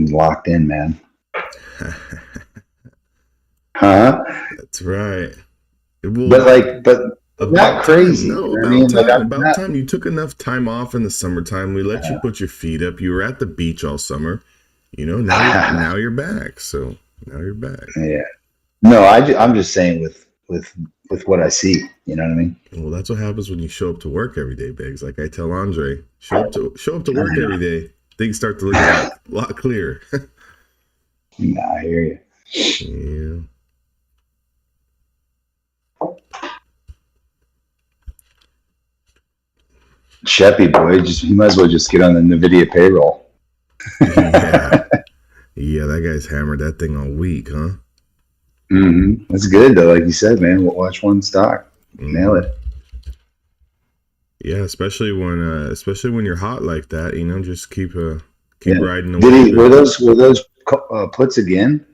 everything's locked in, man. Huh? That's right. Well, But not about crazy. time. You No, know what I about mean? Like time. I'm About not. time. You took enough time off in the summertime. We let you put your feet up. You were at the beach all summer. You know, now you're back. So now you're back. Yeah. No, I'm just saying with what I see. You know what I mean? Well, that's what happens when you show up to work every day, Biggs. Like I tell Andre, show up to work every day. Things start to look a lot clearer. Nah, I hear you. Yeah. Sheppy boy, you might as well just get on the NVIDIA payroll. Yeah. Yeah, that guy's hammered that thing all week, huh? Mm-hmm. That's good though, like you said, man. We'll watch one stock, nail it. Yeah, especially when you're hot like that, you know, just keep riding the wave. Were those puts again?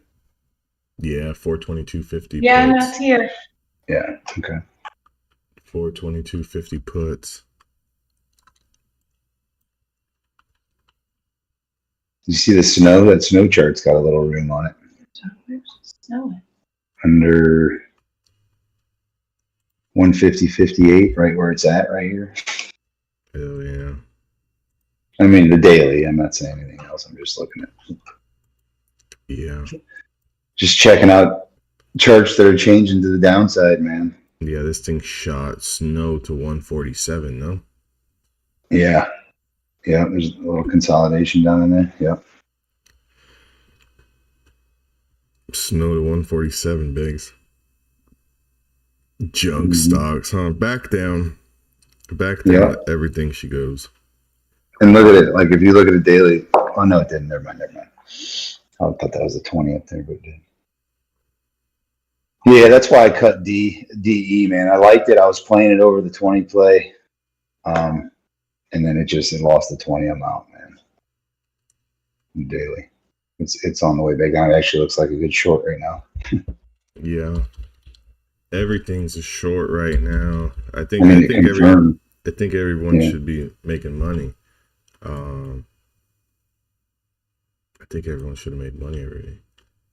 Yeah, 422.50. Yeah, puts. that's here. Yeah, okay. 422.50 puts. You see the snow? That snow chart's got a little room on it. Where's the snow at? Under 150.58, right where it's at, right here. Oh yeah. I mean the daily. I'm not saying anything else. I'm just looking at. Yeah. Just checking out charts that are changing to the downside, man. Yeah, this thing shot snow to 147. No. Yeah. Yeah, there's a little consolidation down in there. Yeah. Snow to 147, Biggs. Junk stocks, huh? Back down. Yeah. Everything she goes. And look at it. Like if you look at a daily. Oh no, it didn't. Never mind. I thought that was a 20 up there, but it didn't. Yeah, that's why I cut DE, man. I liked it. I was playing it over the 20 play. And then it lost the 20 amount, man. Daily. It's on the way back down. It actually looks like a good short right now. Yeah. Everything's a short right now. I think everyone should be making money. I think everyone should have made money already.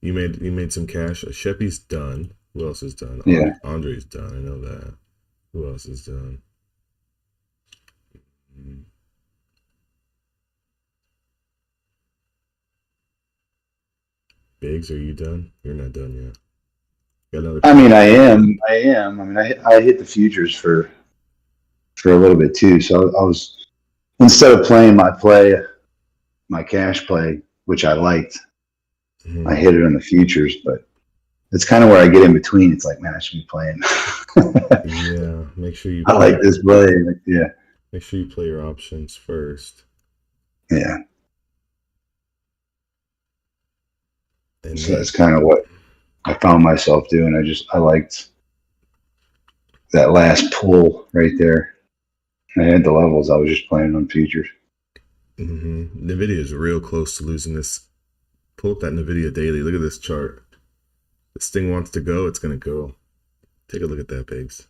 You made some cash. Sheppy's done. Who else is done? Yeah. Andre's done. I know that. Who else is done? Biggs, are you done? You're not done yet. Got another. I mean, I am. I mean, I hit the futures for a little bit too. So I was, instead of playing my cash play, which I liked, I hit it on the futures. But it's kind of where I get in between. It's like, man, I should be playing. Yeah, make sure you. I like this play. Yeah. Make sure you play your options first. Yeah. And so that's kind of what I found myself doing. I liked that last pull right there. I had the levels. I was just playing on futures. NVIDIA is real close to losing this. Pull up that NVIDIA daily. Look at this chart. This thing wants to go. It's going to go. Take a look at that, Biggs.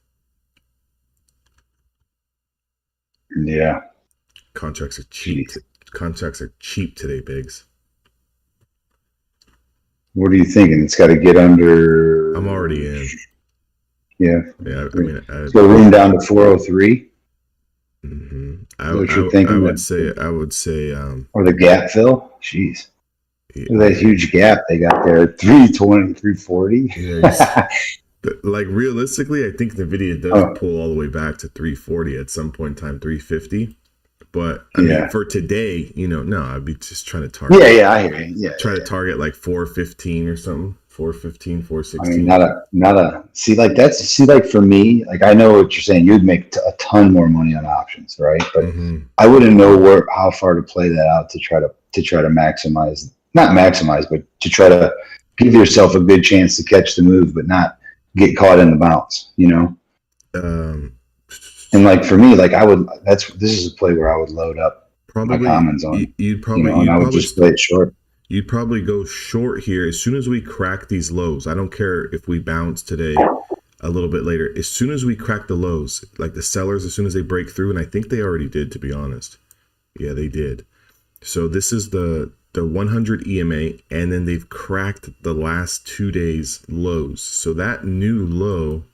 Yeah. Contracts are cheap. Contracts are cheap today, Biggs. What are you thinking? It's got to get under. I'm already in. Yeah. Yeah. I mean, so room down to 403. I would say. Or the gap fill. Jeez. Yeah. That huge gap they got there, 320, 340. Yeah. Like realistically, I think NVIDIA does pull all the way back to 340 at some point in time, 350. But I mean, for today, no, I'd be just trying to target. Yeah, I hear you. Yeah, try to target like 415 or something, 415, 416. I mean, not a. See, like for me, like I know what you're saying. You'd make a ton more money on options, right? But I wouldn't know how far to play that out to try to maximize, not maximize, but to try to give yourself a good chance to catch the move, but not get caught in the bounce. And like for me, like this is a play where I would load up my commons on. I would just play it short. You'd probably go short here as soon as we crack these lows. I don't care if we bounce today a little bit later. As soon as we crack the lows, like the sellers, as soon as they break through, and I think they already did, to be honest. Yeah, they did. So this is the the 100 EMA, and then they've cracked the last 2 days lows. So that new low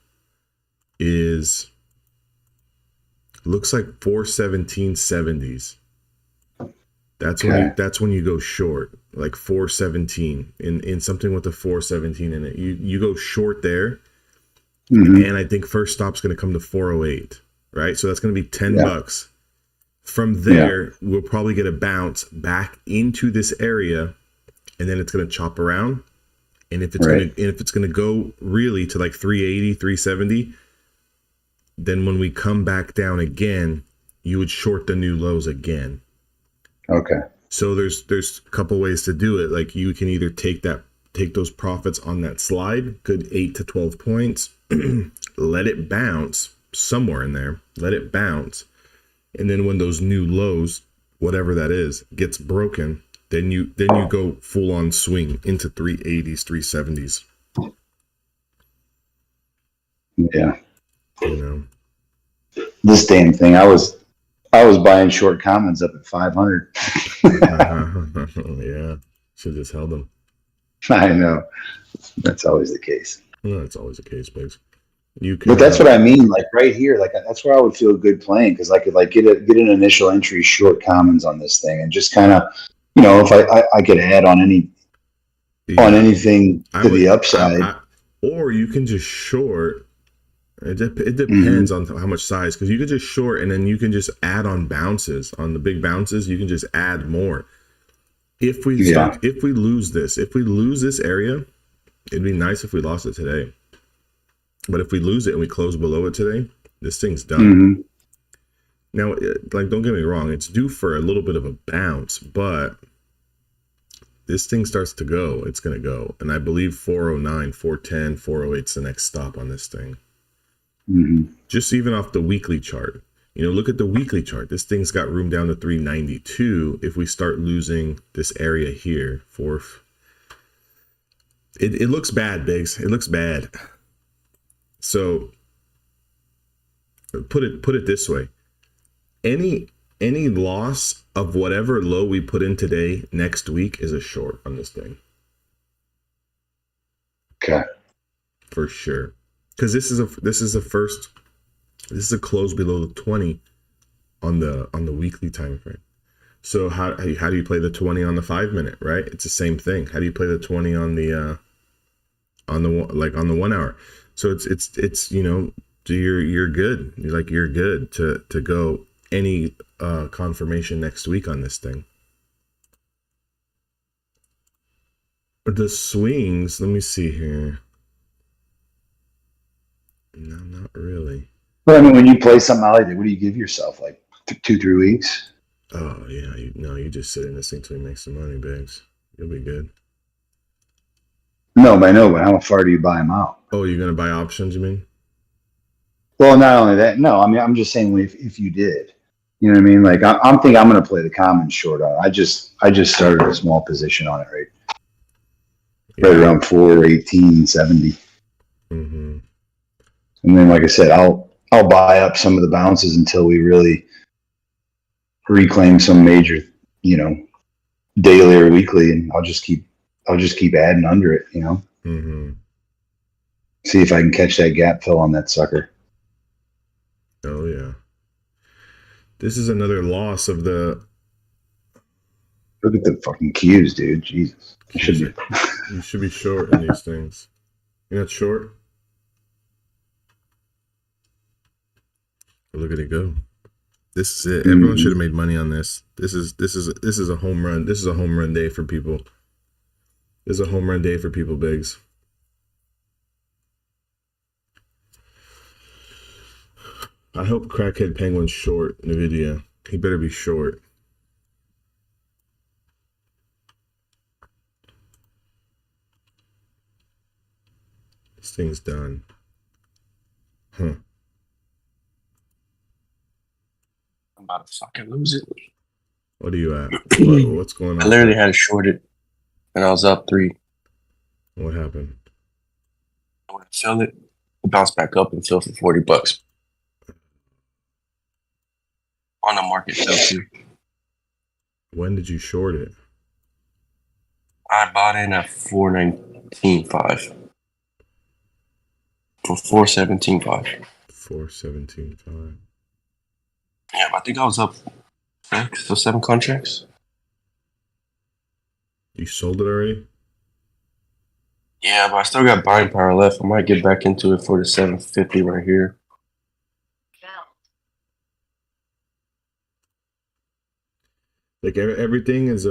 looks like 417.70s. That's when you go short, like 417 in something with a 417 in it. You go short there, and I think first stop's going to come to 408, right? So that's going to be $10. From there, we'll probably get a bounce back into this area, and then it's going to chop around. And if it's going to go really to like 380, 370, then when we come back down again, you would short the new lows again. Okay. So there's a couple ways to do it. Like you can either take those profits on that slide, good 8 to 12 points, let it bounce somewhere in there, let it bounce. And then when those new lows, whatever that is, gets broken, then you go full on swing into 380s, 370s. Yeah. You know. This damn thing, I was buying short comments up at 500. Yeah. Should just held them. I know. That's always the case. No, that's always the case, Biggs. But that's what I mean. Like right here, like that's where I would feel good playing, because I could like get an initial entry short commons on this thing, and just kind of, if I could add on anything to the upside. Or you can just short. It depends on how much size, because you could just short and then you can just add on bounces, on the big bounces. You can just add more. If we lose this area, it'd be nice if we lost it today. But if we lose it and we close below it today, this thing's done. Now, like, don't get me wrong, it's due for a little bit of a bounce, but this thing starts to go, it's going to go. And I believe 409, 410, 408 is the next stop on this thing. Just even off the weekly chart. Look at the weekly chart. This thing's got room down to 392 if we start losing this area here. It looks bad, Biggs. It looks bad. So put it this way. Any loss of whatever low we put in today next week is a short on this thing. Okay. For sure. Because this is a close below the 20 on the weekly time frame. So how do you play the 20 on the 5 minute, right? It's the same thing. How do you play the 20 on the 1 hour? So it's you're good. You're good to go any confirmation next week on this thing. The swings, let me see here. No, not really. But I mean, when you play something out like that, what do you give yourself? Like 2-3 weeks? Oh yeah, you just sit in this thing till you make some money, Biggs. You'll be good. No, but I know. But how far do you buy them out? Oh, you're gonna buy options, you mean? Well, not only that. No, I mean, I'm just saying if you did, you know what I mean. Like I'm thinking I'm going to play the common short on it. I just started a small position on it, right around 418.70. And then, like I said, I'll buy up some of the bounces until we really reclaim some major, daily or weekly, and I'll just keep adding under it, See if I can catch that gap fill on that sucker. Oh yeah. This is another loss of the. Look at the fucking cues, dude. Jesus. You should be short in these things. You're not short? Look at it go. This is it. Everyone should have made money on this. This is a home run. This is a home run day for people. This is a home run day for people, Biggs. I hope Crackhead Penguin's short NVIDIA. He better be short. This thing's done. Huh. I'm about to fucking lose it. What are you at? What's going on? I literally had it shorted and I was up 3. What happened? I want to sell it, bounce back up and sell for $40 on the market sell too. When did you short it? I bought in at 419.5 for 417.5. 417.5. Yeah, I think I was up 6 or 7 contracts. You sold it already? Yeah, but I still got buying power left. I might get back into it for the 750 right here. Like everything is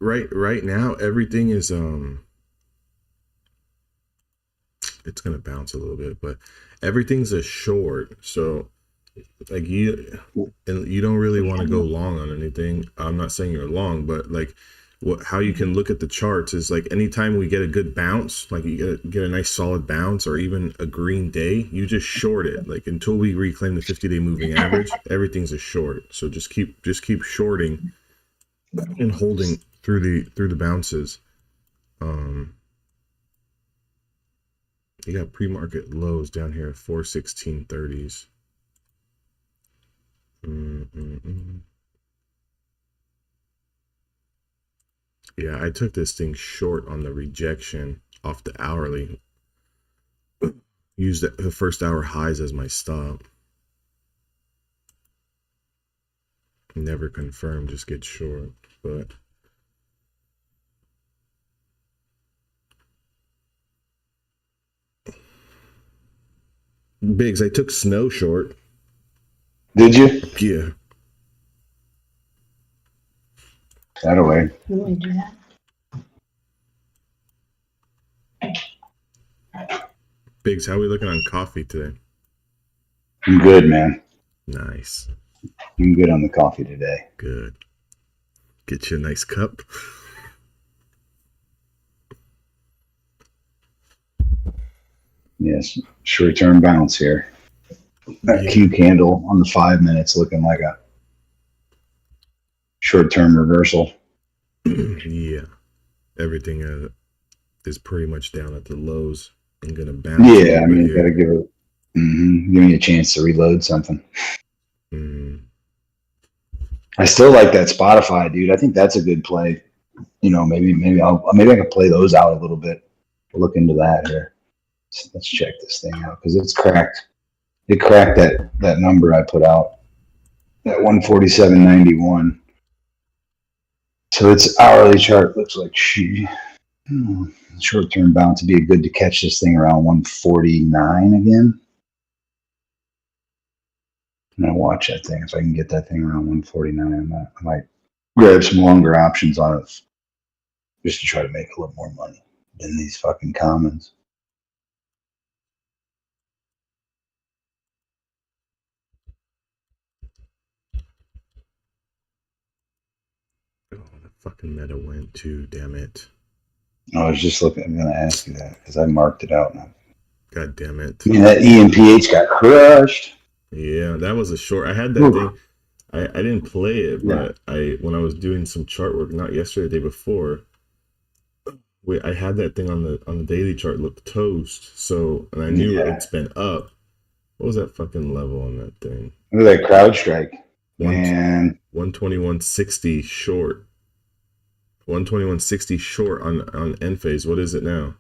right now everything is it's gonna bounce a little bit, but everything's a short. So like you don't really want to go long on anything. I'm not saying you're long, but like how you can look at the charts is like anytime we get a good bounce, like you get a nice solid bounce or even a green day, you just short it. Like until we reclaim the 50-day moving average, everything's a short. So just keep shorting and holding through the bounces. You got pre-market lows down here at 416.30s. Yeah, I took this thing short on the rejection off the hourly. Used the first hour highs as my stop. Never confirmed, just get short. But Biggs, I took snow short. Did you? Yeah. That away. You want to do that? Biggs, how are we looking on coffee today? I'm good, man. Nice. I'm good on the coffee today. Good. Get you a nice cup. Yes, short-term bounce here. That Q candle on the 5 minutes looking like a short-term reversal. Yeah. Everything is pretty much down at the lows and gonna bounce. Yeah, I mean, gotta give it. Give me a chance to reload something. I still like that Spotify, dude. I think that's a good play. You know, maybe I could play those out a little bit. Look into that here. So let's check this thing out because it's cracked. It cracked that number I put out, that 147.91. So its hourly chart looks like short-term bounce would be good to catch this thing around 149 again. I'm gonna watch that thing. If I can get that thing around 149, I might grab some longer options on it just to try to make a little more money than these fucking commons. Oh, the fucking meta went too, damn it. I was just looking. I'm gonna ask you that because I marked it out now. God damn it. I mean, that EMPH got crushed. Yeah, that was a short. I had that thing. I didn't play it, but when I was doing some chart work, not yesterday, the day before, I had that thing on the daily chart look toast. So, and I knew it's been up. What was that fucking level on that thing? Look at that crowd strike. Man, 121.60 short. 121.60 short on end phase. What is it now?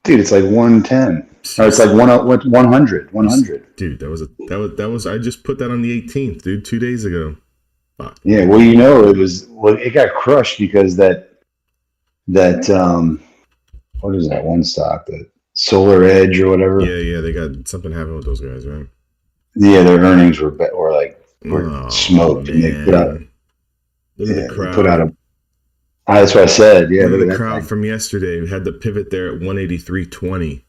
Dude, it's like 110. Or it's like 100. 100. Dude, that was I just put that on the 18th, dude, 2 days ago. Fuck. Yeah, well, you know, it got crushed because that what is that one stock, the Solar Edge or whatever? Yeah, they got something happened with those guys, right? Yeah, their earnings were smoked, man. and they put out. Look at the crowd. They put out that's what I said. Yeah, look at the crowd from yesterday. We had the pivot there at 183.20.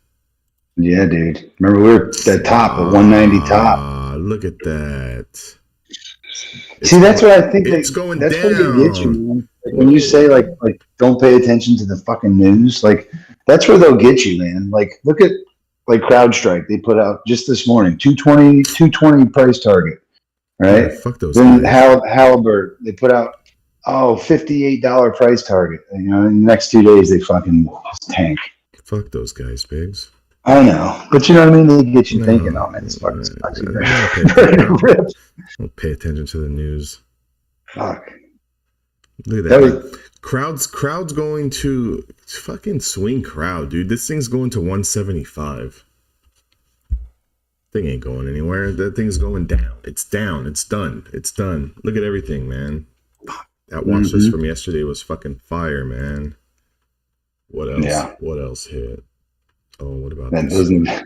Yeah, dude. Remember we were at the top at 190 top. Look at that. See, that's what I think. It's going that's down. What they get you, man. Like when you say like don't pay attention to the fucking news, like that's where they'll get you, man. Like look at like CrowdStrike. They put out just this morning 220 price target, right? Yeah, fuck those then guys. Halliburton, they put out $58 price target. You know, in the next 2 days they fucking tank. Fuck those guys, Biggs. I know, but you know what I mean. They get you thinking, oh man, this fucking sucks. Don't pay attention to the news. Fuck. Look at That that. was- Crowd's going to fucking swing crowd, dude. This thing's going to 175. Thing ain't going anywhere. That thing's going down. It's down. It's done. It's done. Look at everything, man. That watch list from yesterday was fucking fire, man. What else? Yeah. What else hit? Oh, what about that this? doesn't. That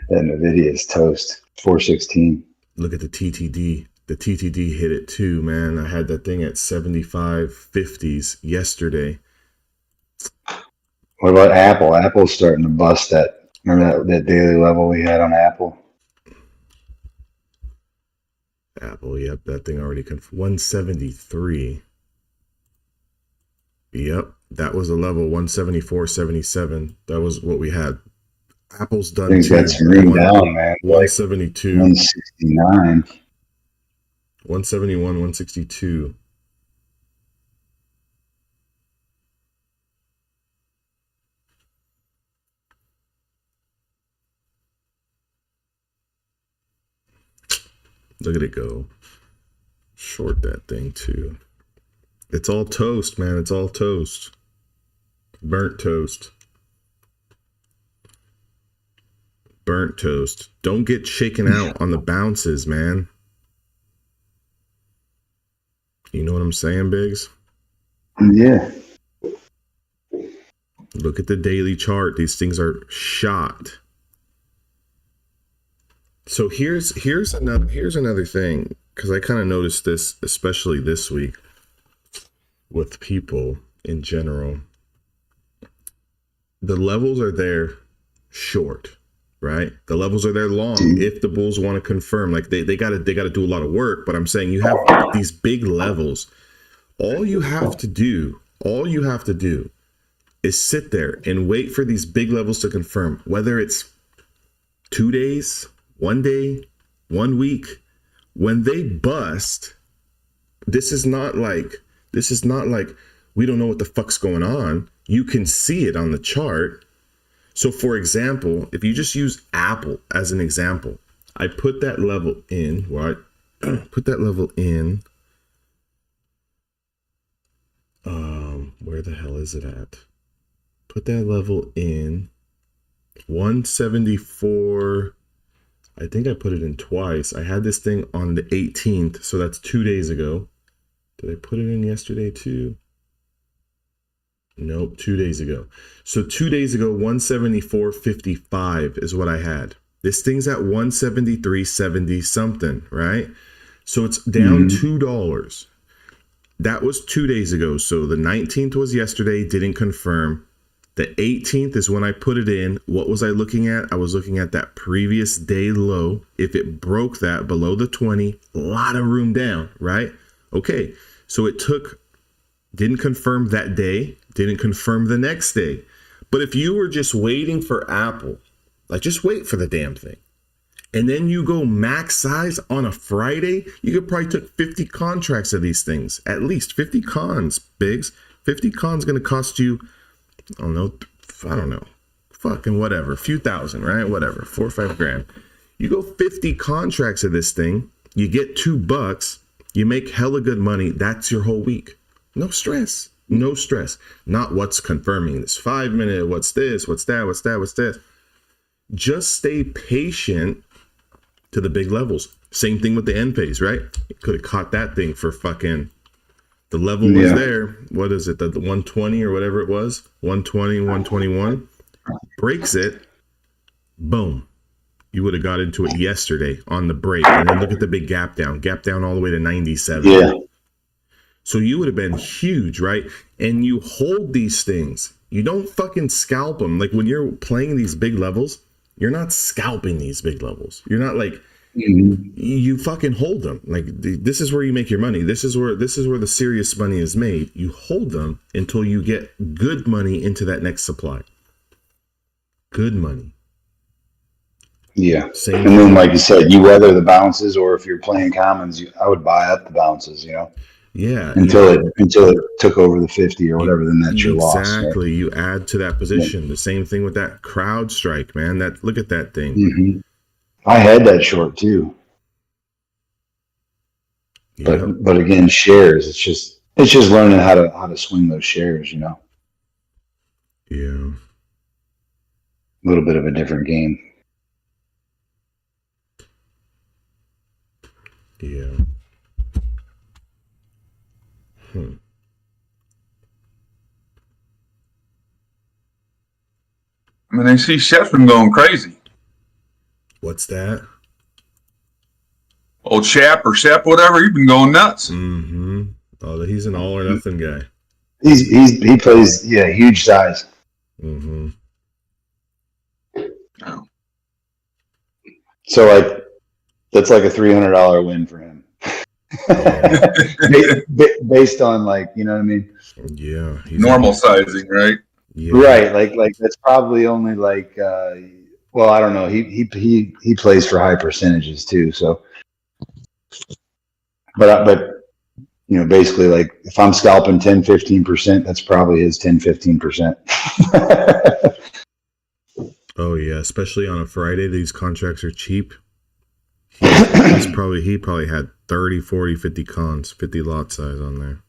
Nvidia is toast. 416. Look at the TTD. The TTD hit it too, man. I had that thing at 75.50s yesterday. What about Apple? Apple's starting to bust that. Remember that daily level we had on Apple? Apple, yep, that thing already 173. Yep, that was a level 174.77. That was what we had. Apple's done. Things got some room down, man. Like 172, 169. 171, 162. Look at it go. Short that thing too. It's all toast, man. It's all toast. Burnt toast. Burnt toast. Don't get shaken out on the bounces, man. You know what I'm saying, Biggs? Yeah. Look at the daily chart. These things are shot. So here's another thing, because I kind of noticed this, especially this week, with people in general. The levels are there short, right? The levels are there long. If the bulls want to confirm, like they gotta do a lot of work. But I'm saying you have these big levels. All you have to do is sit there and wait for these big levels to confirm, whether it's 2 days, 1 day, 1 week. When they bust, this is not like we don't know what the fuck's going on. You can see it on the chart. So for example, if you just use Apple as an example, I put that level in, right? Put that level in. Where the hell is it at? Put that level in 174. I think I put it in twice. I had this thing on the 18th, so that's 2 days ago. Did I put it in yesterday too? Nope, 2 days ago. So 2 days ago, 174.55 is what I had. This thing's at 173.70 something, right? So it's down $2. That was 2 days ago. So the 19th was yesterday, didn't confirm. The 18th is when I put it in. What was I looking at? I was looking at that previous day low. If it broke that below the 20, a lot of room down, right? Okay, so it didn't confirm that day, didn't confirm the next day. But if you were just waiting for Apple, like just wait for the damn thing, and then you go max size on a Friday, you could probably took 50 contracts of these things, at least 50 cons, Biggs. 50 cons going to cost you, I don't know, fucking whatever, a few thousand, right? Whatever, 4 or 5 grand. You go 50 contracts of this thing, you get $2, you make hella good money. That's your whole week. No stress. No stress. Not what's confirming this 5 minute, what's this, what's that, what's that, what's this. Just stay patient to the big levels. Same thing with the end phase, right? You could have caught that thing for fucking, the level was there. What is it? The 120 or whatever it was? 120, 121. Breaks it. Boom. You would have got into it yesterday on the break. And then look at the big gap down all the way to 97. Yeah. So you would have been huge, right? And you hold these things. You don't fucking scalp them. Like when you're playing these big levels, you're not scalping these big levels. You're not like, you fucking hold them. Like this is where you make your money. This is where the serious money is made. You hold them until you get good money into that next supply. Good money. Yeah. Same And then, like you said, you weather the bounces, or if you're playing commons, I would buy up the bounces, Yeah. until it took over the 50 or whatever, then that's your loss. Exactly. Right? You add to that position. Yeah. The same thing with that crowd strike, man. Look at that thing. Mm-hmm. I had that short too. But again, shares, it's just It's just learning how to swing those shares, you know. Yeah. A little bit of a different game. Yeah. I mean, they see Shep's been going crazy. What's that? Old Shep or Shep, whatever, he's been going nuts. Mm-hmm. Oh, he's an all or nothing guy. He plays huge size. Mm-hmm. Oh. So like that's like a $300 win for him. Based on like, you know what I mean? Yeah. Normal sizing, right? Yeah. Right. Like that's probably only like well, I don't know. He plays for high percentages too. So, but you know, basically like if I'm scalping 10-15%, that's probably his 10-15%. Oh yeah, especially on a Friday, these contracts are cheap. He probably had 30, 40, 50 cons, 50 lot size on there.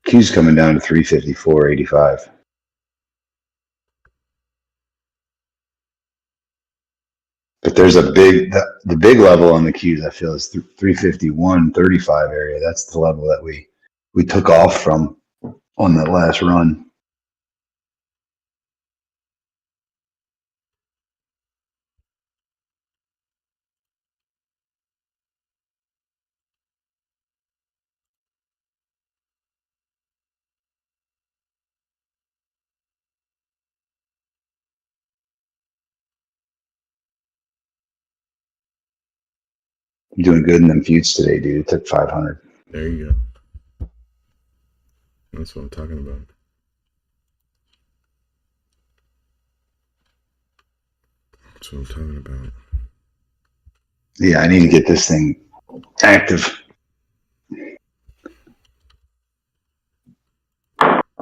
Q's coming down to 354.85. But there's a the big level on the Qs, I feel, is 351.35 area. That's the level that we took off from on that last run. You're doing good in them feuds today, dude. It took 500. There you go. That's what I'm talking about. That's what I'm talking about. Yeah, I need to get this thing active.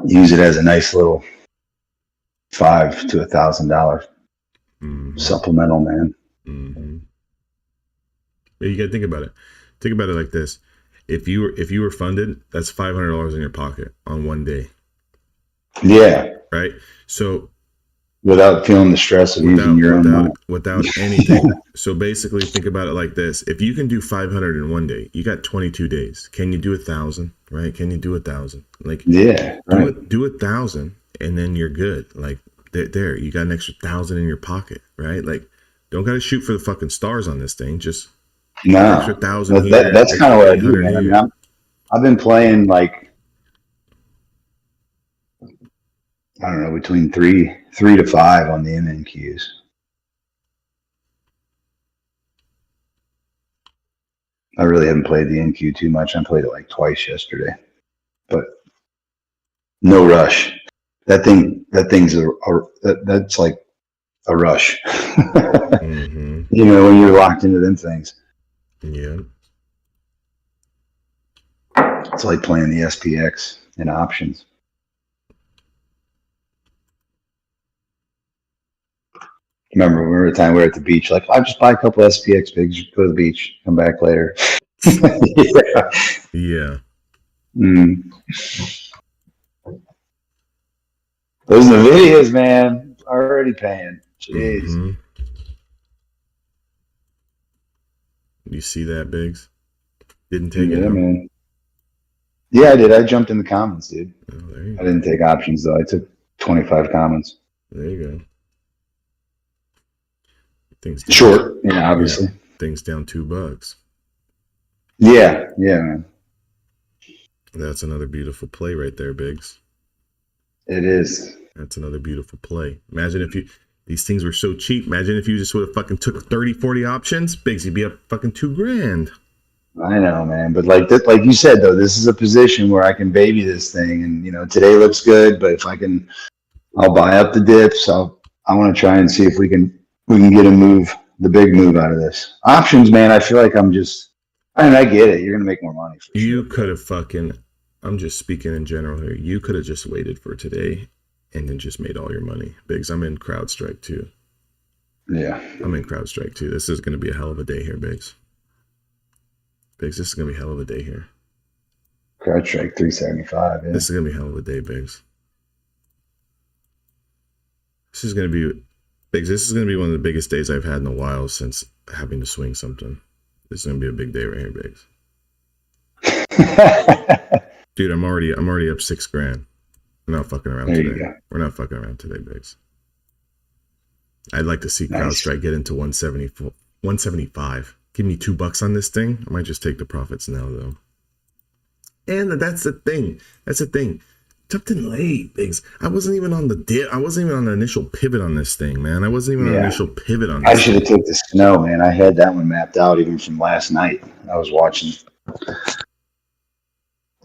Use it as a nice little $500 to $1,000 supplemental, man. Mm-hmm. You gotta think about it. Think about it like this: if you were funded, that's $500 in your pocket on one day. Yeah. Right. So without feeling the stress of using your own money. Without anything. So basically, think about it like this: if you can do 500 in one day, you got 22 days. Can you do 1,000? Right? Can you do 1,000? Like yeah, right. do 1,000, and then you're good. Like there, you got an extra 1,000 in your pocket. Right? Like don't gotta shoot for the fucking stars on this thing. Just extra 1,000 here. That's kind of what I do, man. I mean, I've been playing like I don't know, between three to five on the MNQs. I really haven't played the NQ too much. I played it like twice yesterday, but no rush. That's like a rush. Mm-hmm. You know, when you're locked into them things. Yeah. It's like playing the SPX in options. Remember the time we were at the beach, like, I'll just buy a couple SPX bigs, go to the beach, come back later. Yeah. Yeah. Mm. Those NVIDIAs, man, already paying. Jeez. Mm-hmm. You see that, Biggs? Didn't take it. Yeah, man. Yeah, I did. I jumped in the commons, dude. Oh, there you I didn't take options, though. I took 25 commons. There you go. Things short, obviously. Yeah, things down $2. Yeah, man. That's another beautiful play right there, Biggs. It is. That's another beautiful play. Imagine if these things were so cheap. Imagine if you just would have fucking took 30, 40 options. Biggs, you'd be up fucking $2,000. I know, man. But like you said, though, this is a position where I can baby this thing. And, today looks good, but if I'll buy up the dips. I want to try and see if we can get a move the big move out of this. Options, man, I feel like I mean, I get it. You're going to make more money. For You sure. could have fucking, I'm just speaking in general here. You could have just waited for today and then just made all your money. Biggs, I'm in CrowdStrike too. Yeah. I'm in CrowdStrike too. This is going to be a hell of a day here, Biggs. Biggs, this is going to be a hell of a day here. CrowdStrike 375. Yeah. This is going to be a hell of a day, Biggs. This is going to be, Biggs, this is going to be one of the biggest days I've had in a while since having to swing something. This is going to be a big day right here, Biggs. Dude, I'm already up $6,000. We're not fucking around There you today. go. We're not fucking around today, Biggs. I'd like to see Nice. CrowdStrike get into 175. Give me $2 on this thing. I might just take the profits now, though. And that's the thing. That's the thing. Jumped in late, Biggs. I wasn't even on the dip. I wasn't even on the initial pivot on this thing, man. I wasn't even on the Yeah. initial pivot on I this should thing. have took the snow, man. I had that one mapped out even from last night. I was watching.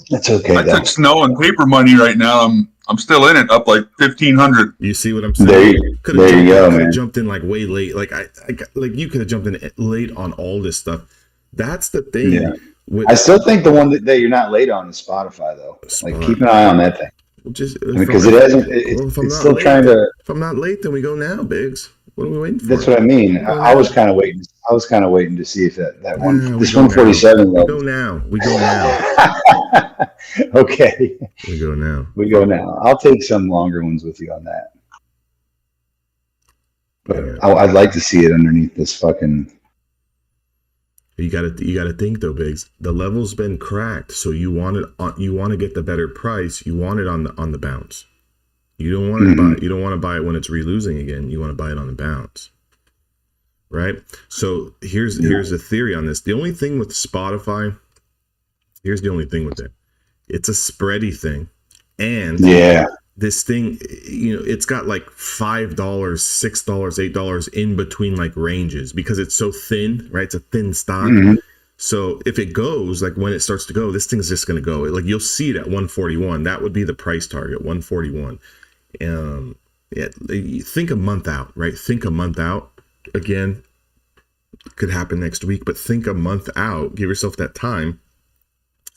That's okay, I though. took snow and paper money right now. I'm still in it, up like 1,500. You see what I'm saying? There you go, man. Jumped in like way late. Like like you could have jumped in late on all this stuff. That's the thing. Yeah. With, I still think the one that you're not late on is Spotify, though. Like, keep an eye on that thing. just Because it hasn't, it's still trying to. If I'm not late, then we go now, Biggs. What are we waiting for? That's what I mean. I was kind of waiting. I was kind of waiting to see if that one, Yeah, this we go 147 We level. go now. We go now. Okay, We go now. we go now. I'll take some longer ones with you on that. But Yeah. I'd like to see it underneath this fucking. You gotta think though, Biggs. The level's been cracked, so you want to get the better price. You want it on the bounce. You don't want to buy. You don't want to buy it when it's re-losing again. You want to buy it on the bounce, right? So here's the theory on this. The only thing with Spotify, here's the only thing with it. It's a spready thing, and Yeah, this thing, it's got like $5, $6, $8 in between like ranges because it's so thin, right? It's a thin stock. Mhm. So if it goes, like when it starts to go, this thing's just going to go. Like you'll see it at 141. That would be the price target, 141. Yeah, think a month out, right? Think a month out. Again, could happen next week, but think a month out. Give yourself that time.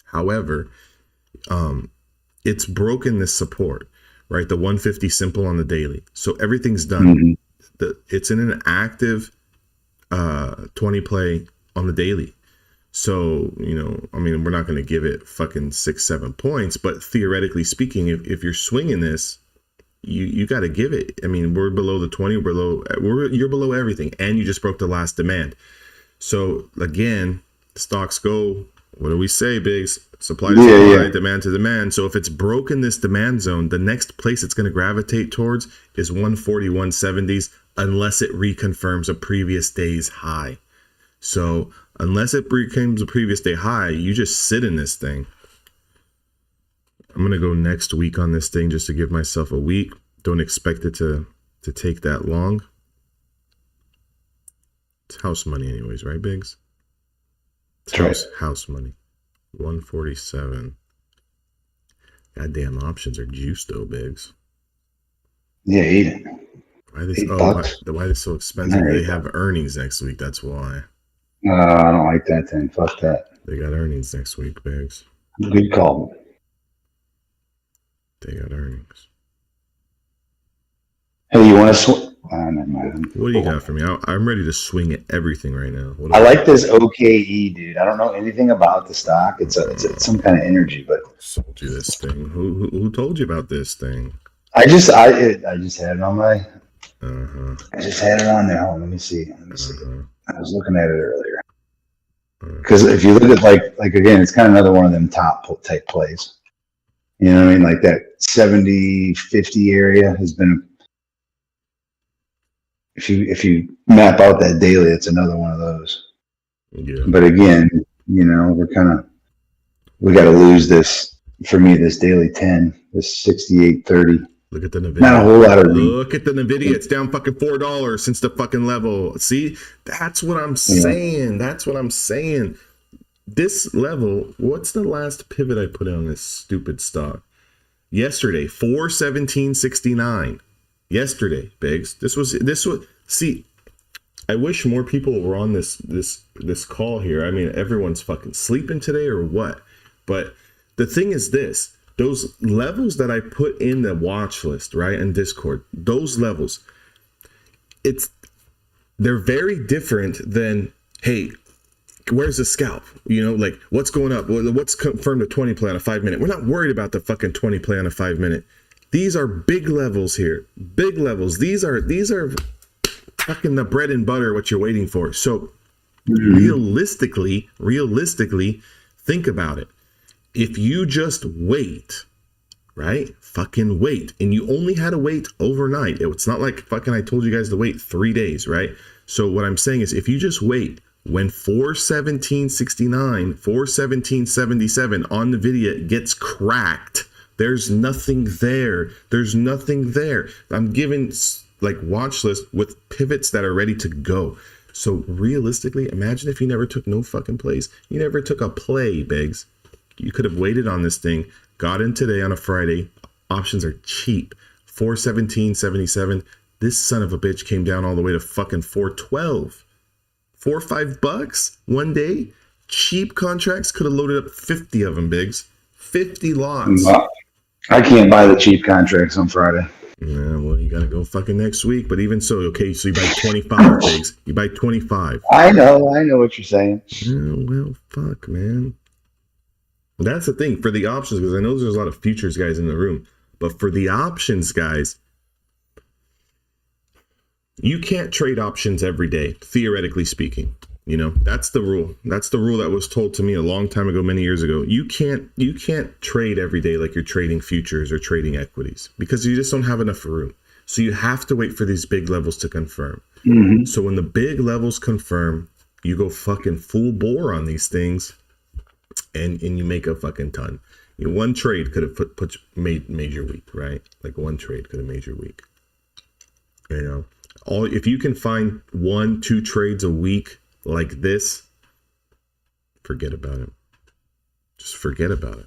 However, it's broken this support, right? The 150 simple on the daily. So everything's done. It's in an active 20 play on the daily. So, I mean, we're not going to give it fucking 6-7 points, but theoretically speaking, if you're swinging this, you got to give it. I mean, we're below the 20, you're below everything, and you just broke the last demand. So again, stocks go, what do we say, Biggs? Supply to supply, demand to demand. So if it's broken this demand zone, the next place it's going to gravitate towards is 140, 170s, unless it reconfirms a previous day's high. So unless it becomes a previous day high, you just sit in this thing. I'm going to go next week on this thing just to give myself a week. Don't expect it to take that long. It's house money anyways, right, Biggs? It's house money. 147. Goddamn options are juiced though, Biggs. yeah, eat it. Why this? $8. Why this so expensive? They have earnings next week. That's why. I don't like that thing. Fuck that. They got earnings next week, Biggs. Good call. They got earnings. Hey, you want to never mind. What do you got for me? I'm ready to swing at everything right now. I like this OKE, dude. I don't know anything about the stock. It's some kind of energy, but Sold you this thing. Who told you about this thing? I just had it on my. Uh-huh. I just had it on there. Hold on, let me see. Uh-huh. I was looking at it earlier. Because if you look at like again, it's kind of another one of them top type plays. You know what I mean? Like that 70-50 area has been. If you map out that daily, it's another one of those. Yeah. But again, we got to lose this. For me, this daily 10, this 68.30. Look at the Nvidia. Not a whole lot of Look at the Nvidia. It's down fucking $4 since the fucking level. See, that's what I'm saying. That's what I'm saying. This level. What's the last pivot I put on this stupid stock? Yesterday, 417.69. Yesterday, Biggs. This was. See, I wish more people were on this call here. I mean, everyone's fucking sleeping today or what? But the thing is this, those levels that I put in the watch list, right, in Discord, those levels, they're very different than, hey, where's the scalp? You know, like, what's going up? What's confirmed a 20 play on a 5 minute? We're not worried about the fucking 20 play on a 5 minute. These are big levels here. Big levels. These are fucking the bread and butter, what you're waiting for. So realistically, think about it. If you just wait, right? Fucking wait. And you only had to wait overnight. It's not like fucking I told you guys to wait 3 days, right? So what I'm saying is if you just wait, when 417.69, 417.77 on NVIDIA gets cracked, there's nothing there. There's nothing there. I'm giving like watch list with pivots that are ready to go. So realistically, imagine if you never took no fucking plays. You never took a play, Biggs. You could have waited on this thing, got in today on a Friday. Options are cheap. 417.77. This son of a bitch came down all the way to fucking 412. $4 or $5 one day. Cheap contracts, could have loaded up 50 of them, Biggs. 50 lots. I can't buy the cheap contracts on Friday. Yeah, well, you gotta go fucking next week. But even so, okay, so you buy 25, Biggs. You buy 25. I know what you're saying. Yeah, well, fuck, man. That's the thing for the options, because I know there's a lot of futures guys in the room. But for the options guys, you can't trade options every day, theoretically speaking. You know, that's the rule. That's the rule that was told to me a long time ago, many years ago. You can't trade every day like you're trading futures or trading equities, because you just don't have enough room. So you have to wait for these big levels to confirm. Mm-hmm. So when the big levels confirm, you go fucking full bore on these things, and you make a fucking ton. You know, one trade could have made your week, right? Like one trade could have made your week. You know, if you can find 1-2 trades a week like this, forget about it. Just forget about it.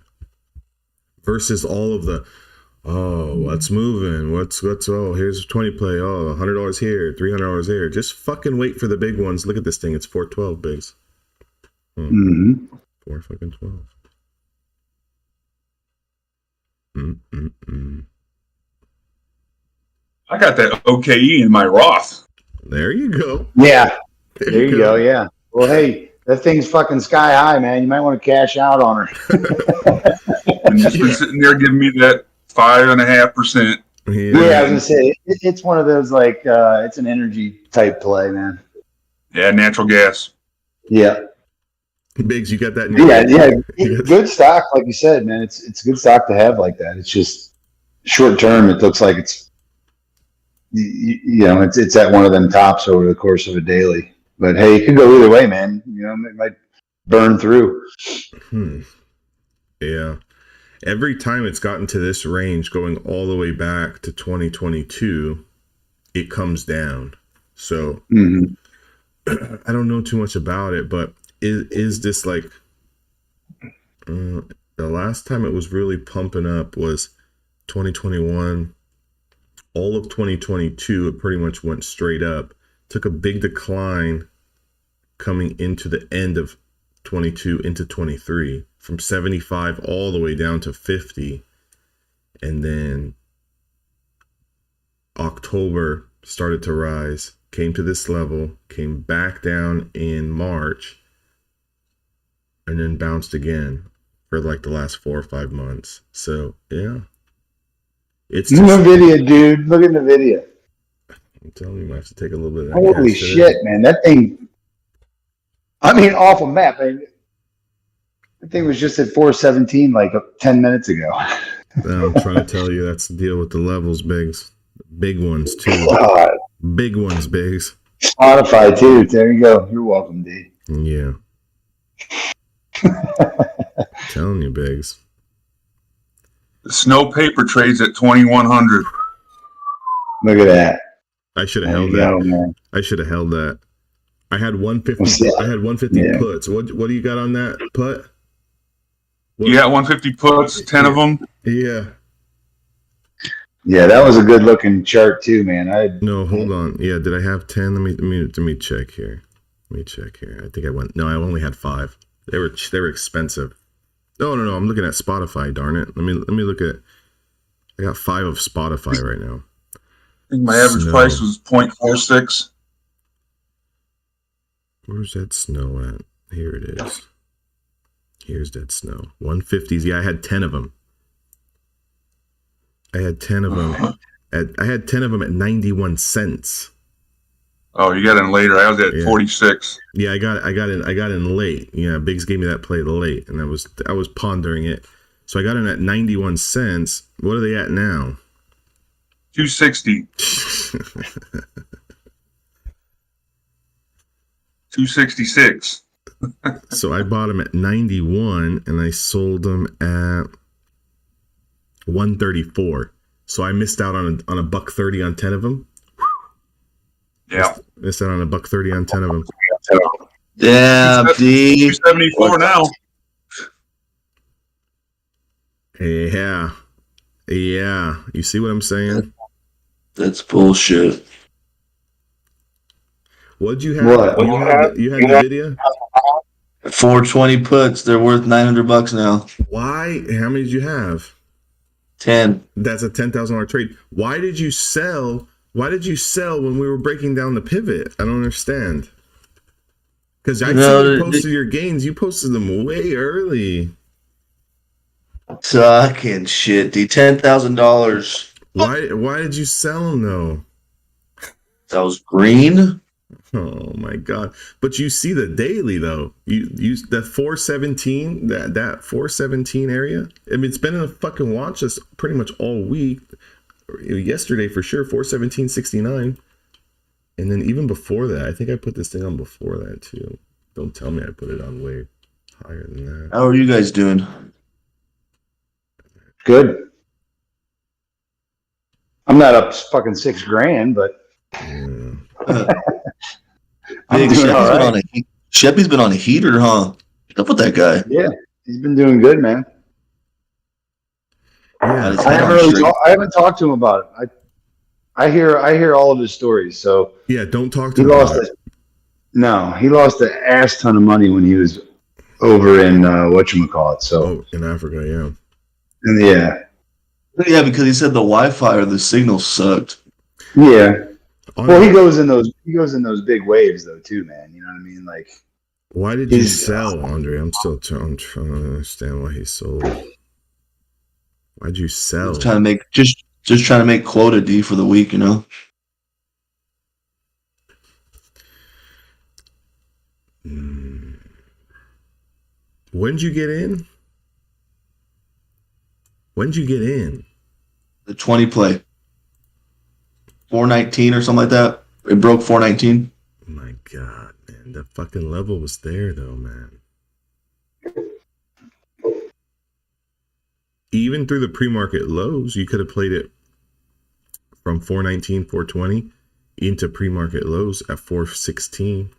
Versus all of the, what's moving? What's here's a 20 play. $100 here, $300 here. Just fucking wait for the big ones. Look at this thing. It's 412 bigs. Mm-hmm. 4 fucking 12. I got that OKE in my Roth. There you go. Yeah. There you go. Yeah. Well, hey, that thing's fucking sky high, man. You might want to cash out on her. And she's been sitting there giving me that 5.5%. Yeah, I was gonna say it's one of those like it's an energy type play, man. Yeah, natural gas. Yeah. Biggs, you got that? Good stock, like you said, man. It's good stock to have like that. It's just short term. It looks like it's it's at one of them tops over the course of a daily. But hey, it could go either way, man. You know, it might burn through. Yeah. Every time it's gotten to this range, going all the way back to 2022, it comes down. So I don't know too much about it, but is this like the last time it was really pumping up was 2021. All of 2022, it pretty much went straight up. Took a big decline coming into the end of 22 into 23, from 75 all the way down to 50. And then October started to rise, came to this level, came back down in March, and then bounced again for like the last 4 or 5 months. So yeah, it's just, NVIDIA, dude. Look at NVIDIA. I'm telling you, I have to take a little bit of that. Holy shit, man. That thing, I mean, off a map. That thing was just at 417 like 10 minutes ago. I'm trying to tell you, that's the deal with the levels, Biggs. Big ones, too. God. Big ones, Biggs. Spotify, too. There you go. You're welcome, D. Yeah. Telling you, Biggs. The snow paper trades at 2,100. Look at that. I should have held that. Man. I should have held that. I had 150. I had 150 puts. What do you got on that put? You got 150 puts, 10 of them. Yeah. Yeah, that was a good looking chart too, man. No, hold on. Yeah, did I have 10? Let me check here. I think I went. No, I only had 5. They were expensive. No. I'm looking at Spotify. Darn it. Let me look at. I got 5 of Spotify right now. I think my average Snow. price was 0.46. Where's that snow at? Here it is. Here's that snow. 150s. Yeah, I had 10 of them. I had 10 of them at 91 cents. Oh, you got in later. I was at 46. Yeah, I got in late. Yeah, Biggs gave me that play late, and I was pondering it. So I got in at 91 cents. What are they at now? 260. 266. So I bought them at 91 and I sold them at 134. So I missed out on a $1.30 on 10 of them. Yeah. Missed out on a $1.30 on 10 of them. Yeah, B. 274 now. Yeah. You see what I'm saying? That's bullshit. What'd you have? What? You had NVIDIA? 420 puts. They're worth $900 now. Why? How many did you have? 10. That's a $10,000 trade. Why did you sell? Why did you sell when we were breaking down the pivot? I don't understand. Because I see you posted your gains. You posted them way early. Talking shit, D. $10,000. Why did you sell them though? That was green. Oh my god! But you see the daily though. You that 417 that 417 area. I mean, it's been in a fucking watch list pretty much all week. Yesterday for sure 417.69, and then even before that, I think I put this thing on before that too. Don't tell me I put it on way higher than that. How are you guys doing? Good. I'm not up fucking $6,000, but Yeah. I'm Big doing all right. Sheppy's been on a heater, huh? What's up with that guy? Yeah, he's been doing good, man. Yeah. I haven't talked to him about it. I hear all of his stories. So Yeah, don't talk to he me lost about it. No, he lost an ass ton of money when he was over in whatchamacallit. So Oh, in Africa, yeah. and yeah, because he said the Wi-Fi or the signal sucked. yeah. On- Well, he goes in those big waves though too, man. You know what I mean? Like, Why did you he's- sell, Andre? I'm trying to understand why he sold. Why'd you sell? Just trying to make just trying to make quota, D, for the week, you know. When'd you get in? The 20 play. 419 or something like that. It broke 419. My God, man. The fucking level was there, though, man. Even through the pre-market lows, you could have played it from 419, 420 into pre-market lows at 416.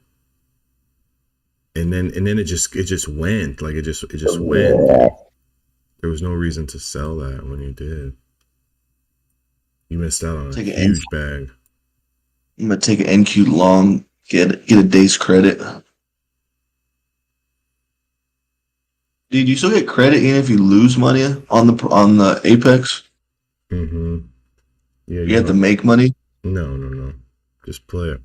And then it just went. Like, it just went. There was no reason to sell that when you did. You missed out on a huge bag. I'm gonna take an NQ long, get a day's credit. Dude, you still get credit even if you lose money on the Apex? Mm-hmm. Yeah, You have to make money? No. Just play it.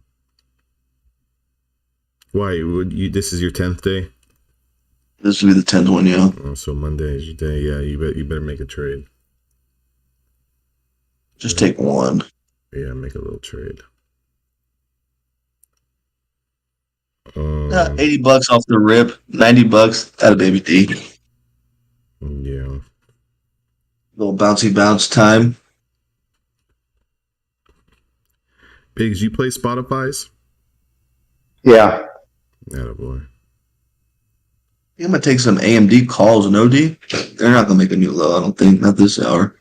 Why would you? This is your 10th day. This will be the 10th one, yeah. Oh, so Monday is your day. Yeah, you better make a trade. Just take one. Yeah, make a little trade. $80 off the rip, $90 out of baby D. Yeah. Little bouncy bounce time. Biggs, you play Spotify's? yeah. Attaboy. I'm gonna take some AMD calls, no D. They're not gonna make a new low, I don't think, not this hour.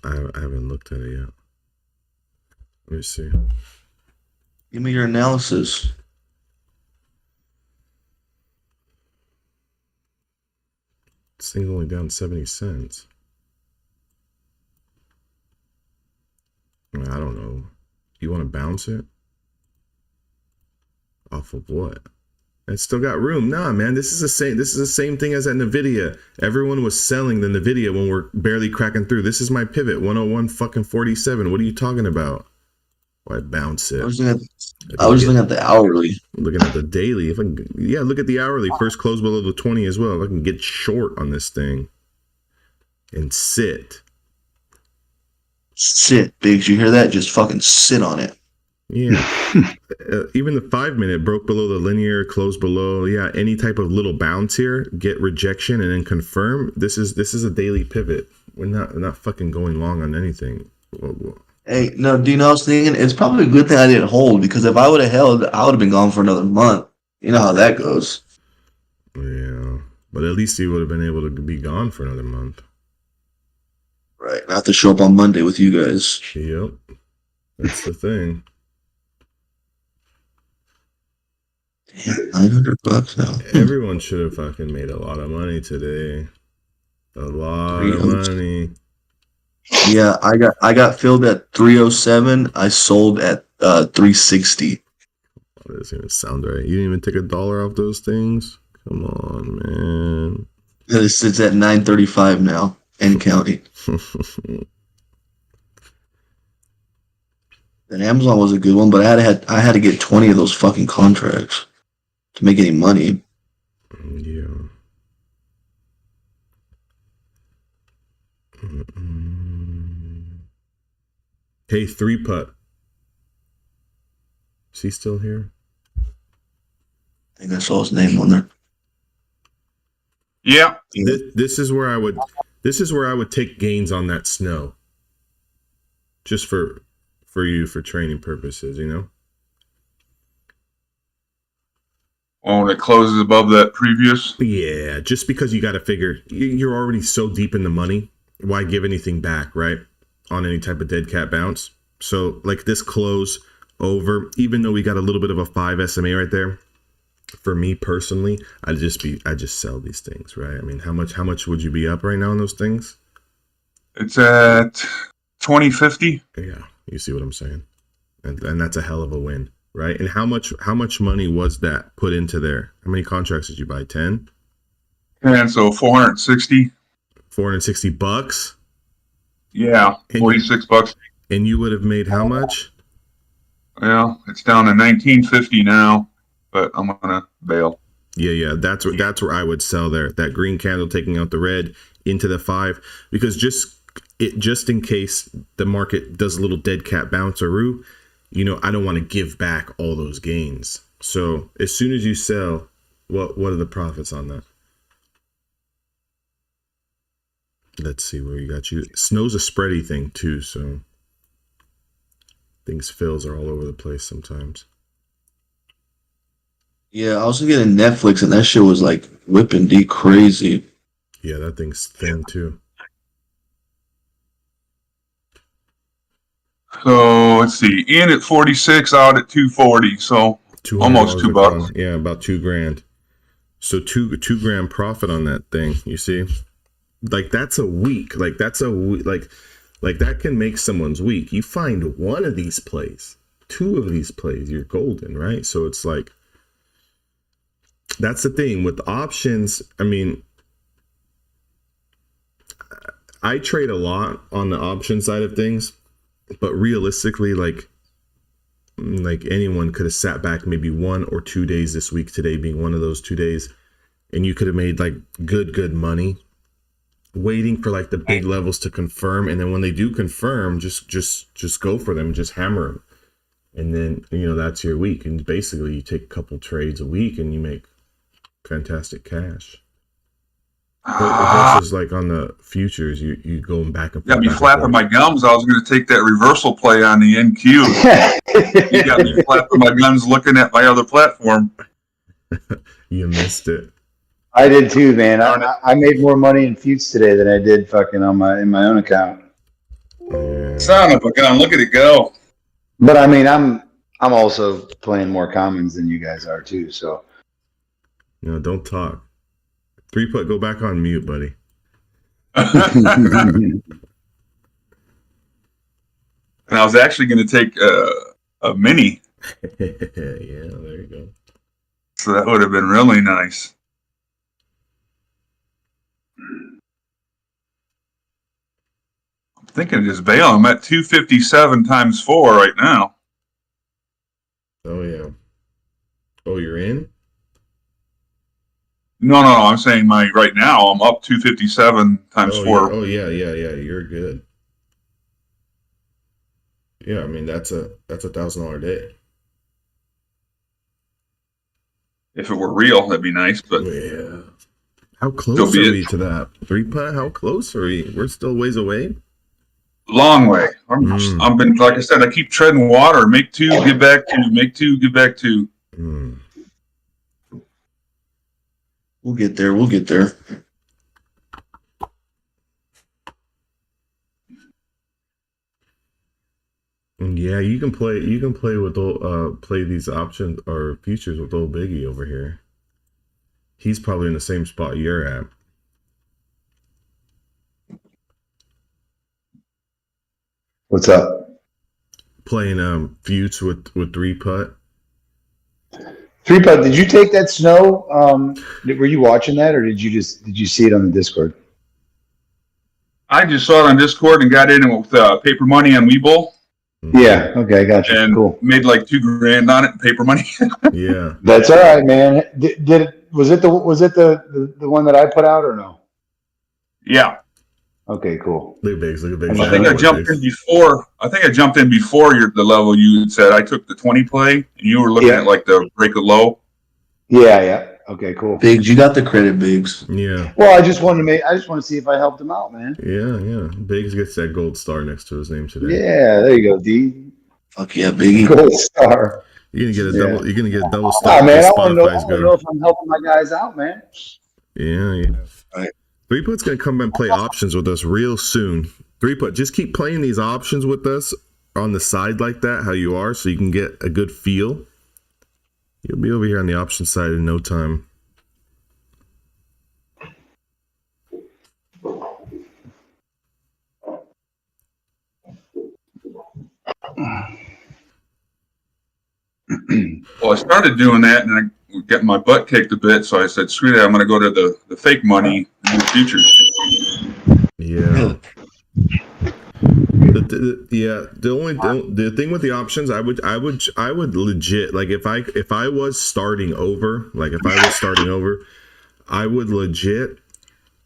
I haven't looked at it yet. Let me see. Give me your analysis. This thing's only down 70 cents. I don't know. You want to bounce it? Off of what? It's still got room. Nah, man, this is the same thing as that Nvidia. Everyone was selling the Nvidia when we're barely cracking through. This is my pivot, 101 fucking 47. What are you talking about? Why bounce it? I was looking at the hourly. Looking at the daily. Look at the hourly. First close below the 20 as well. If I can get short on this thing and sit. Sit, Biggs. You hear that? Just fucking sit on it. Yeah. Even the 5 minute broke below the linear, closed below. Yeah, any type of little bounce here, get rejection and then confirm. This is a daily pivot. We're not fucking going long on anything. Whoa. Hey, no, do you know, I was thinking it's probably a good thing I didn't hold, because if I would have held, I would have been gone for another month. You know how that goes. Yeah, but at least you would have been able to be gone for another month. Right. I have to show up on Monday with you guys. Yep, that's the thing. Damn, $900 now. Everyone should have fucking made a lot of money today. A lot of money. Yeah, I got filled at 307. I sold at 360. Oh, that doesn't even sound right. You didn't even take $1 off those things? Come on, man. It sits at 935 now and counting. And Amazon was a good one, but I had to get 20 of those fucking contracts to make any money. Yeah. Hey, 3-putt. Is he still here? I think I saw his name on there. Yeah. This is where I would take gains on that snow. Just for training purposes, you know? Oh, when it closes above that previous. Yeah, just because you got to figure you're already so deep in the money. Why give anything back, right? On any type of dead cat bounce. So like this close over, even though we got a little bit of a 5 SMA right there, for me personally, I just sell these things, right? I mean, how much would you be up right now on those things? It's at 2050. Yeah, you see what I'm saying? And that's a hell of a win, right? And how much money was that put into there? How many contracts did you buy? 10? And so 460. $460? Yeah, $46. And you would have made how much? Well, it's down to 1950 now, but I'm gonna bail. Yeah, that's where I would sell there. That green candle taking out the red into the 5, because just in case the market does a little dead cat bounce or roo, you know, I don't want to give back all those gains. So as soon as you sell, what are the profits on that? Let's see where you got you. Snow's a spready thing too, so things fills are all over the place sometimes. Yeah, I was looking at Netflix and that shit was like whipping D crazy. Yeah, that thing's thin too. So let's see, in at 46, out at 240. So almost $2. Yeah, about $2,000. So two grand profit on that thing. You see, like that's a week. Like that can make someone's week. You find one of these plays, 2 of these plays, you're golden, right? So it's like, that's the thing with options. I mean, I trade a lot on the option side of things, but realistically, like anyone could have sat back maybe 1 or 2 days this week, today being one of those 2 days, and you could have made like good money waiting for like the big levels to confirm. And then when they do confirm, just go for them, just hammer them. And then, you know, that's your week. And basically you take a couple trades a week and you make fantastic cash. Versus like on the futures, you going back and forth. Got me flapping my gums. I was going to take that reversal play on the NQ. You got me flapping my gums looking at my other platform. You missed it. I did too, man. I made more money in Futes today than I did fucking in my own account. Yeah. Son of a gun, look at it go. But I mean, I'm also playing more commons than you guys are too. So You know, don't talk. 3 putt, go back on mute, buddy. And I was actually going to take a mini, Yeah, there you go. so that would have been really nice. I'm thinking of just bail. I'm at 257 times 4 right now. Oh yeah. Oh, you're in? No, I'm saying right now I'm up 257 times 4. Yeah. You're good. Yeah, I mean that's a $1,000 day. If it were real, that'd be nice. But Yeah. How close are we to that 3 putt? How close are we? We're still ways away. long way. I've been, like I said, I keep treading water. Make 2, get back 2. Make 2, get back 2. We'll get there. We'll get there. Yeah, you can play. You can play with play these options or futures with old Biggie over here. He's probably in the same spot you're at. What's up? Playing feuds with 3 putt. 3 putt. Did you take that snow? Were you watching that, or did you see it on the Discord? I just saw it on Discord and got in with paper money on Webull. Yeah. Okay, I got you. And Cool. made like $2,000 on it in paper money. Yeah. That's all right, man. Was it the one that I put out or no? Yeah. Okay, cool. Look at Biggs. Look at Biggs. I think I jumped in before. the level you had said. I took the 20 play, and you were looking at like the break it low. Yeah. Okay, cool. Biggs, you got the credit, Biggs. Yeah. Well, I just want to see if I helped him out, man. Yeah. Biggs gets that gold star next to his name today. Yeah, there you go, D. Fuck yeah, Biggie. Gold star. You're gonna get a double. You're gonna get a double star. Oh man, I Spotify's want to know if I'm helping my guys out, man. Yeah. Right. 3 putt's gonna come and play options with us real soon. 3 putt, just keep playing these options with us on the side like that, how you are, so you can get a good feel. You'll be over here on the option side in no time. Well, I started doing that, and I got my butt kicked a bit. So I said, "Screw that! I'm going to go to the fake money and do futures." Yeah. The thing with the options, I would legit, like if I was starting over, I would legit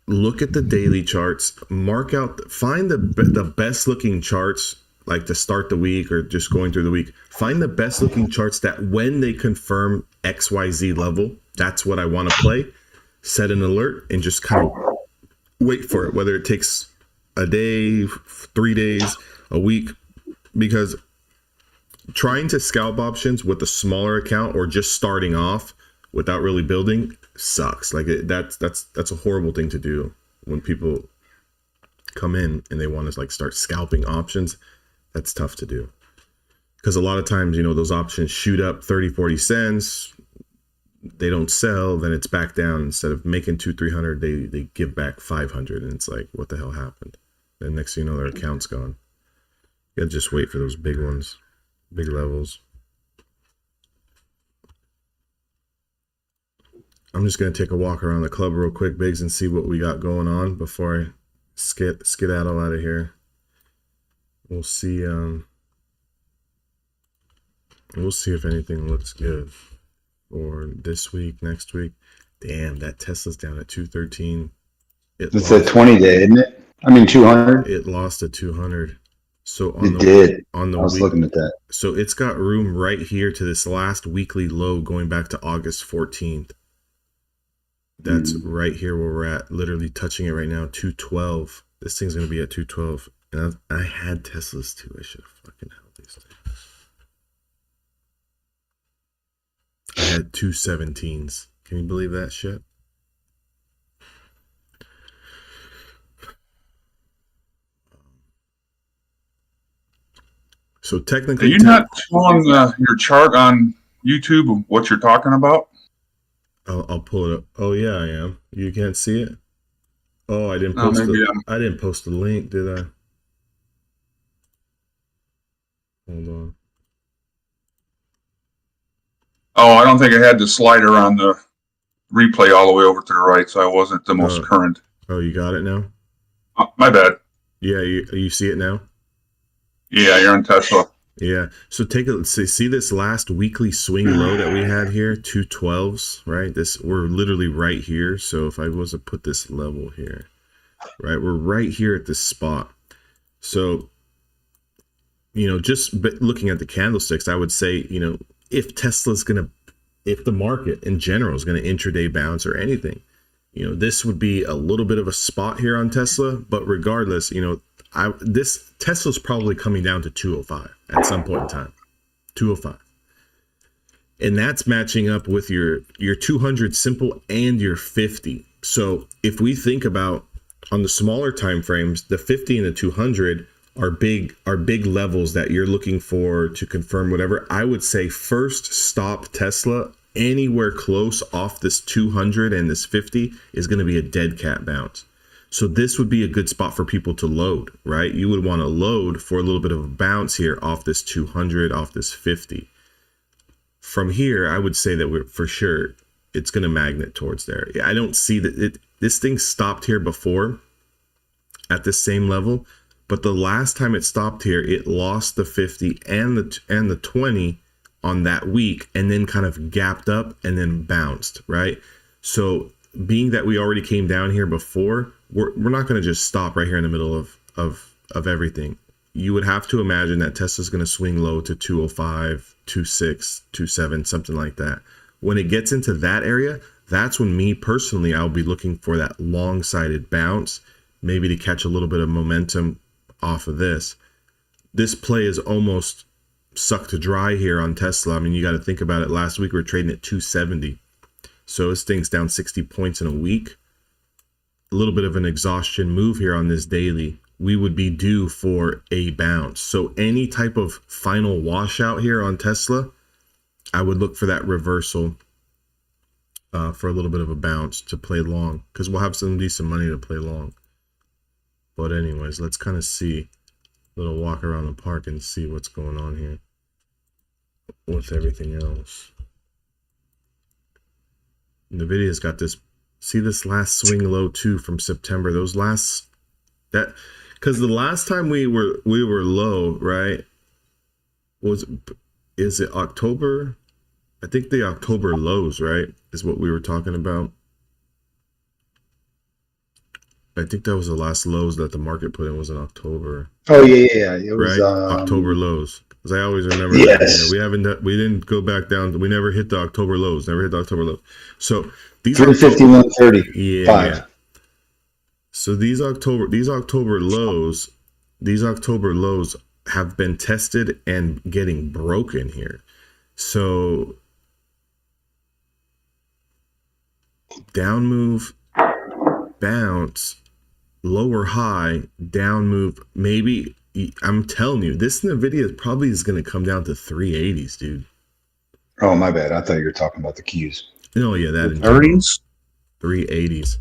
look at the daily charts, mark out, find the best looking charts, like to start the week or just going through the week. Find the best looking charts that when they confirm XYZ level, that's what I want to play. Set an alert and just kind of wait for it, whether it takes a day, 3 days, a week, because trying to scalp options with a smaller account or just starting off without really building sucks. Like that's a horrible thing to do when people come in and they want to like start scalping options. That's tough to do because a lot of times, those options shoot up 30-40 cents. They don't sell, then it's back down. Instead of making 200-300, they give back 500, and it's like, what the hell happened? Then next thing you know, their account's gone. You gotta just wait for those big ones, big levels. I'm just gonna take a walk around the club real quick, Biggs, and see what we got going on before I skedaddle out of here. We'll see. We'll see if anything looks good for this week, next week. Damn, that Tesla's down at 213. It's a 20 day, isn't it? I mean 200. It lost at 200. So It did. on the I was week, looking at that. so it's got room right here to this last weekly low going back to August 14th. That's right here where we're at, literally touching it right now, 212. This thing's gonna be at 212. And I had Teslas too. I should have fucking held these things. I had 217s. Can you believe that shit? So Are technically, you not showing your chart on YouTube of what you're talking about? I'll pull it up. Oh yeah, I am. You can't see it. Oh, I didn't Oh, post maybe I didn't post the link, did I? Hold on. Oh, I don't think I had the slider on the replay all the way over to the right, so I wasn't the most current. Oh, you got it now? My bad. Yeah, you see it now? Yeah, you're on Tesla. Yeah. So take a see this last weekly swing low that we had here, 212s, right? We're literally right here. So if I was to put this level here, right, we're right here at this spot. So, just looking at the candlesticks, I would say, if the market in general is going to intraday bounce or anything, this would be a little bit of a spot here on Tesla. But regardless, this Tesla's probably coming down to 205 at some point in time, 205. And that's matching up with your 200 simple and your 50. So if we think about on the smaller time frames, the 50 and the 200 are big levels that you're looking for to confirm whatever. I would say first stop Tesla anywhere close off this 200 and this 50 is going to be a dead cat bounce. So this would be a good spot for people to load, right? You would want to load for a little bit of a bounce here off this 200, off this 50. From here, I would say that for sure it's going to magnet towards there. I don't see that this thing stopped here before at the same level, but the last time it stopped here, it lost the 50 and the 20 on that week, and then kind of gapped up and then bounced, right? So being that we already came down here before, we're not going to just stop right here in the middle of everything. You would have to imagine that Tesla's going to swing low to 205, 26, 27, something like that. When it gets into that area, that's when me personally, I'll be looking for that long-sided bounce, maybe to catch a little bit of momentum off of this. This play is almost sucked to dry here on Tesla. I mean, you got to think about it. Last week we were trading at 270. So this thing's down 60 points in a week. A little bit of an exhaustion move here on this daily. We would be due for a bounce. So any type of final washout here on Tesla, I would look for that reversal for a little bit of a bounce to play long, because we'll have some decent money to play long. But anyways, let's kind of see a little walk around the park and see what's going on here with everything else. Nvidia's got this. See this last swing low too from September. Those last because the last time we were low, right? Is it October? I think the October lows, right, is what we were talking about. I think that was the last lows that the market put in was in October. Oh yeah. It was right, October lows. Because I always remember yes. that. We didn't go back down. We never hit the October lows. So these 351.30. Yeah. So these October lows have been tested and getting broken here. So down move, bounce, lower high, down move. Maybe I'm telling you, this Nvidia probably is going to come down to 380s, dude. Oh, my bad. I thought you were talking about the Qs. Oh yeah, that 30s, 380s.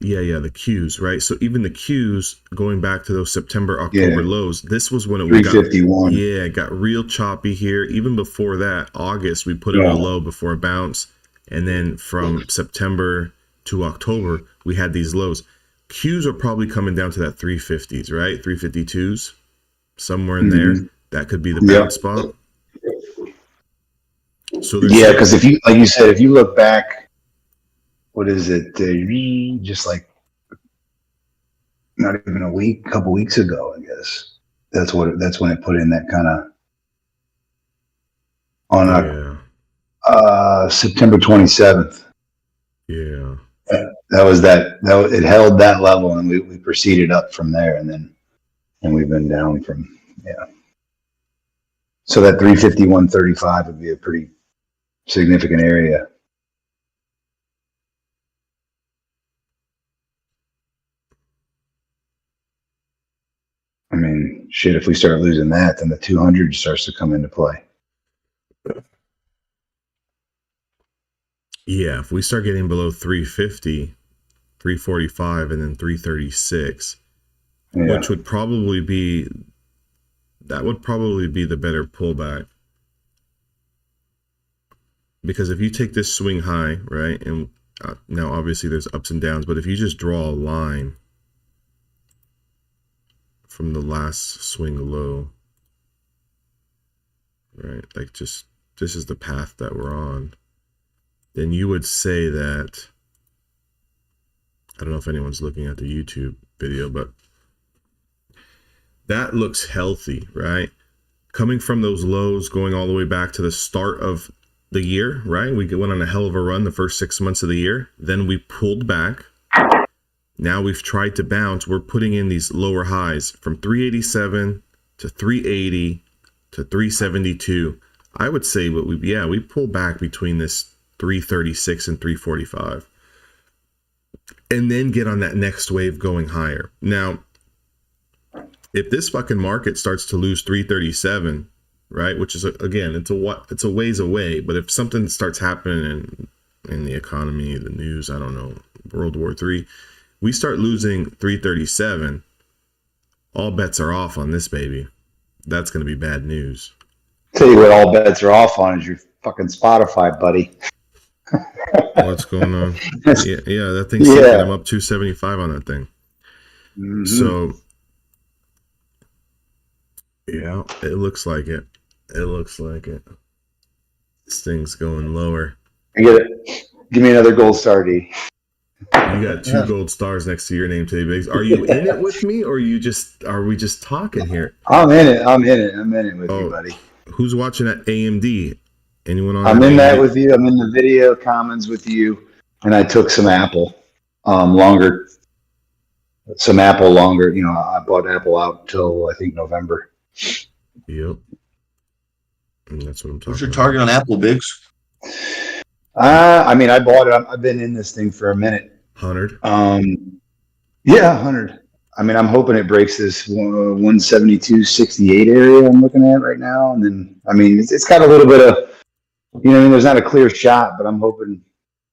Yeah, the Qs, right? So even the Qs, going back to those September, October lows, this was when it 351. It got real choppy here. Even before that, August, we put in a low before a bounce. And then from September to October, we had these lows. Qs are probably coming down to that 350s, right? 352s, somewhere in there. That could be the bounce spot. So because if you, like you said, if you look back, what is it? Just like not even a couple weeks ago, I guess. That's when it put in that kind of on September 27th. Yeah. It held that level, and we proceeded up from there, and we've been down from So that 351.35 would be a pretty significant area. I mean, shit, if we start losing that, then the 200 starts to come into play. Yeah, if we start getting below 350, 345, and then 336, Yeah. which would probably be the better pullback. Because if you take this swing high, right, and now obviously there's ups and downs, but if you just draw a line from the last swing low, right, like just this is the path that we're on, then you would say that, I don't know if anyone's looking at the YouTube video, but that looks healthy, right? Coming from those lows, going all the way back to the start of the year, right? We went on a hell of a run the first 6 months of the year. Then we pulled back. Now we've tried to bounce. We're putting in these lower highs from 387 to 380 to 372. I would say we pull back between this 336 and 345. And then get on that next wave going higher. Now, if this fucking market starts to lose 337, right, which is again, it's a ways away, but if something starts happening in the economy, the news, I don't know, World War III, we start losing 337, all bets are off on this baby. That's going to be bad news. Tell you what, all bets are off on is your fucking Spotify, buddy. What's going on? Yeah, that thing's sinking. I'm up 275 on that thing. Mm-hmm. So, yeah, it looks like it. It looks like it. This thing's going lower. I get it. Give me another gold star, D. You got 2 gold stars next to your name today, Biggs. Are you in it with me, or are we just talking here? I'm in it with you, buddy. Who's watching at AMD? Anyone on? I'm in that with you. I'm in the video comments with you, and I took some Apple, longer. You know, I bought Apple out till I think November. Yep. And that's what I'm talking What's your about. target on Apple, Biggs? I mean, I bought it. I've been in this thing for a minute. 100. Yeah, 100. I mean, I'm hoping it breaks this 172.68 area I'm looking at right now, and then I mean, it's got a little bit of, you know, there's not a clear shot, but I'm hoping,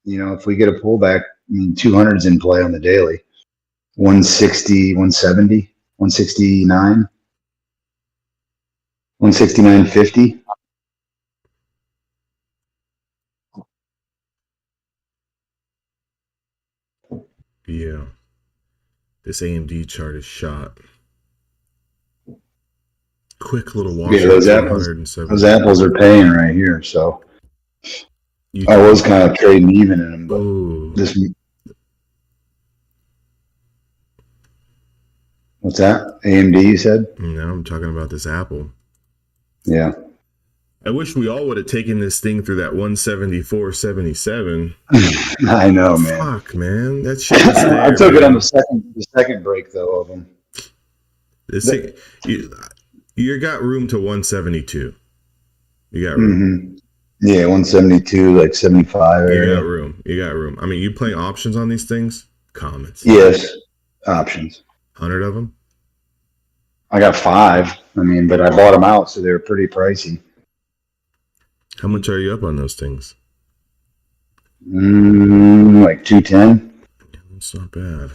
you know, if we get a pullback, I mean, 200's in play on the daily. 160, 170, 169, 169.50. Yeah. This AMD chart is shot. Quick little wash. Yeah, those apples are paying right here, so I was kind of trading even in them, but this. What's that? AMD, you said? No, I'm talking about this Apple. Yeah. I wish we all would have taken this thing through that 174.77. I know, man. Fuck, man. That shit was there, I took it on the second break, though, of them. This thing, you got room to 172. You got room. Mm-hmm. Yeah, 172, like 75 area. You got room. I mean, you playing options on these things? Comments. Yes, options. 100 of them? I got 5. I mean, but I bought them out, so they were pretty pricey. How much are you up on those things? Like 210. That's not bad.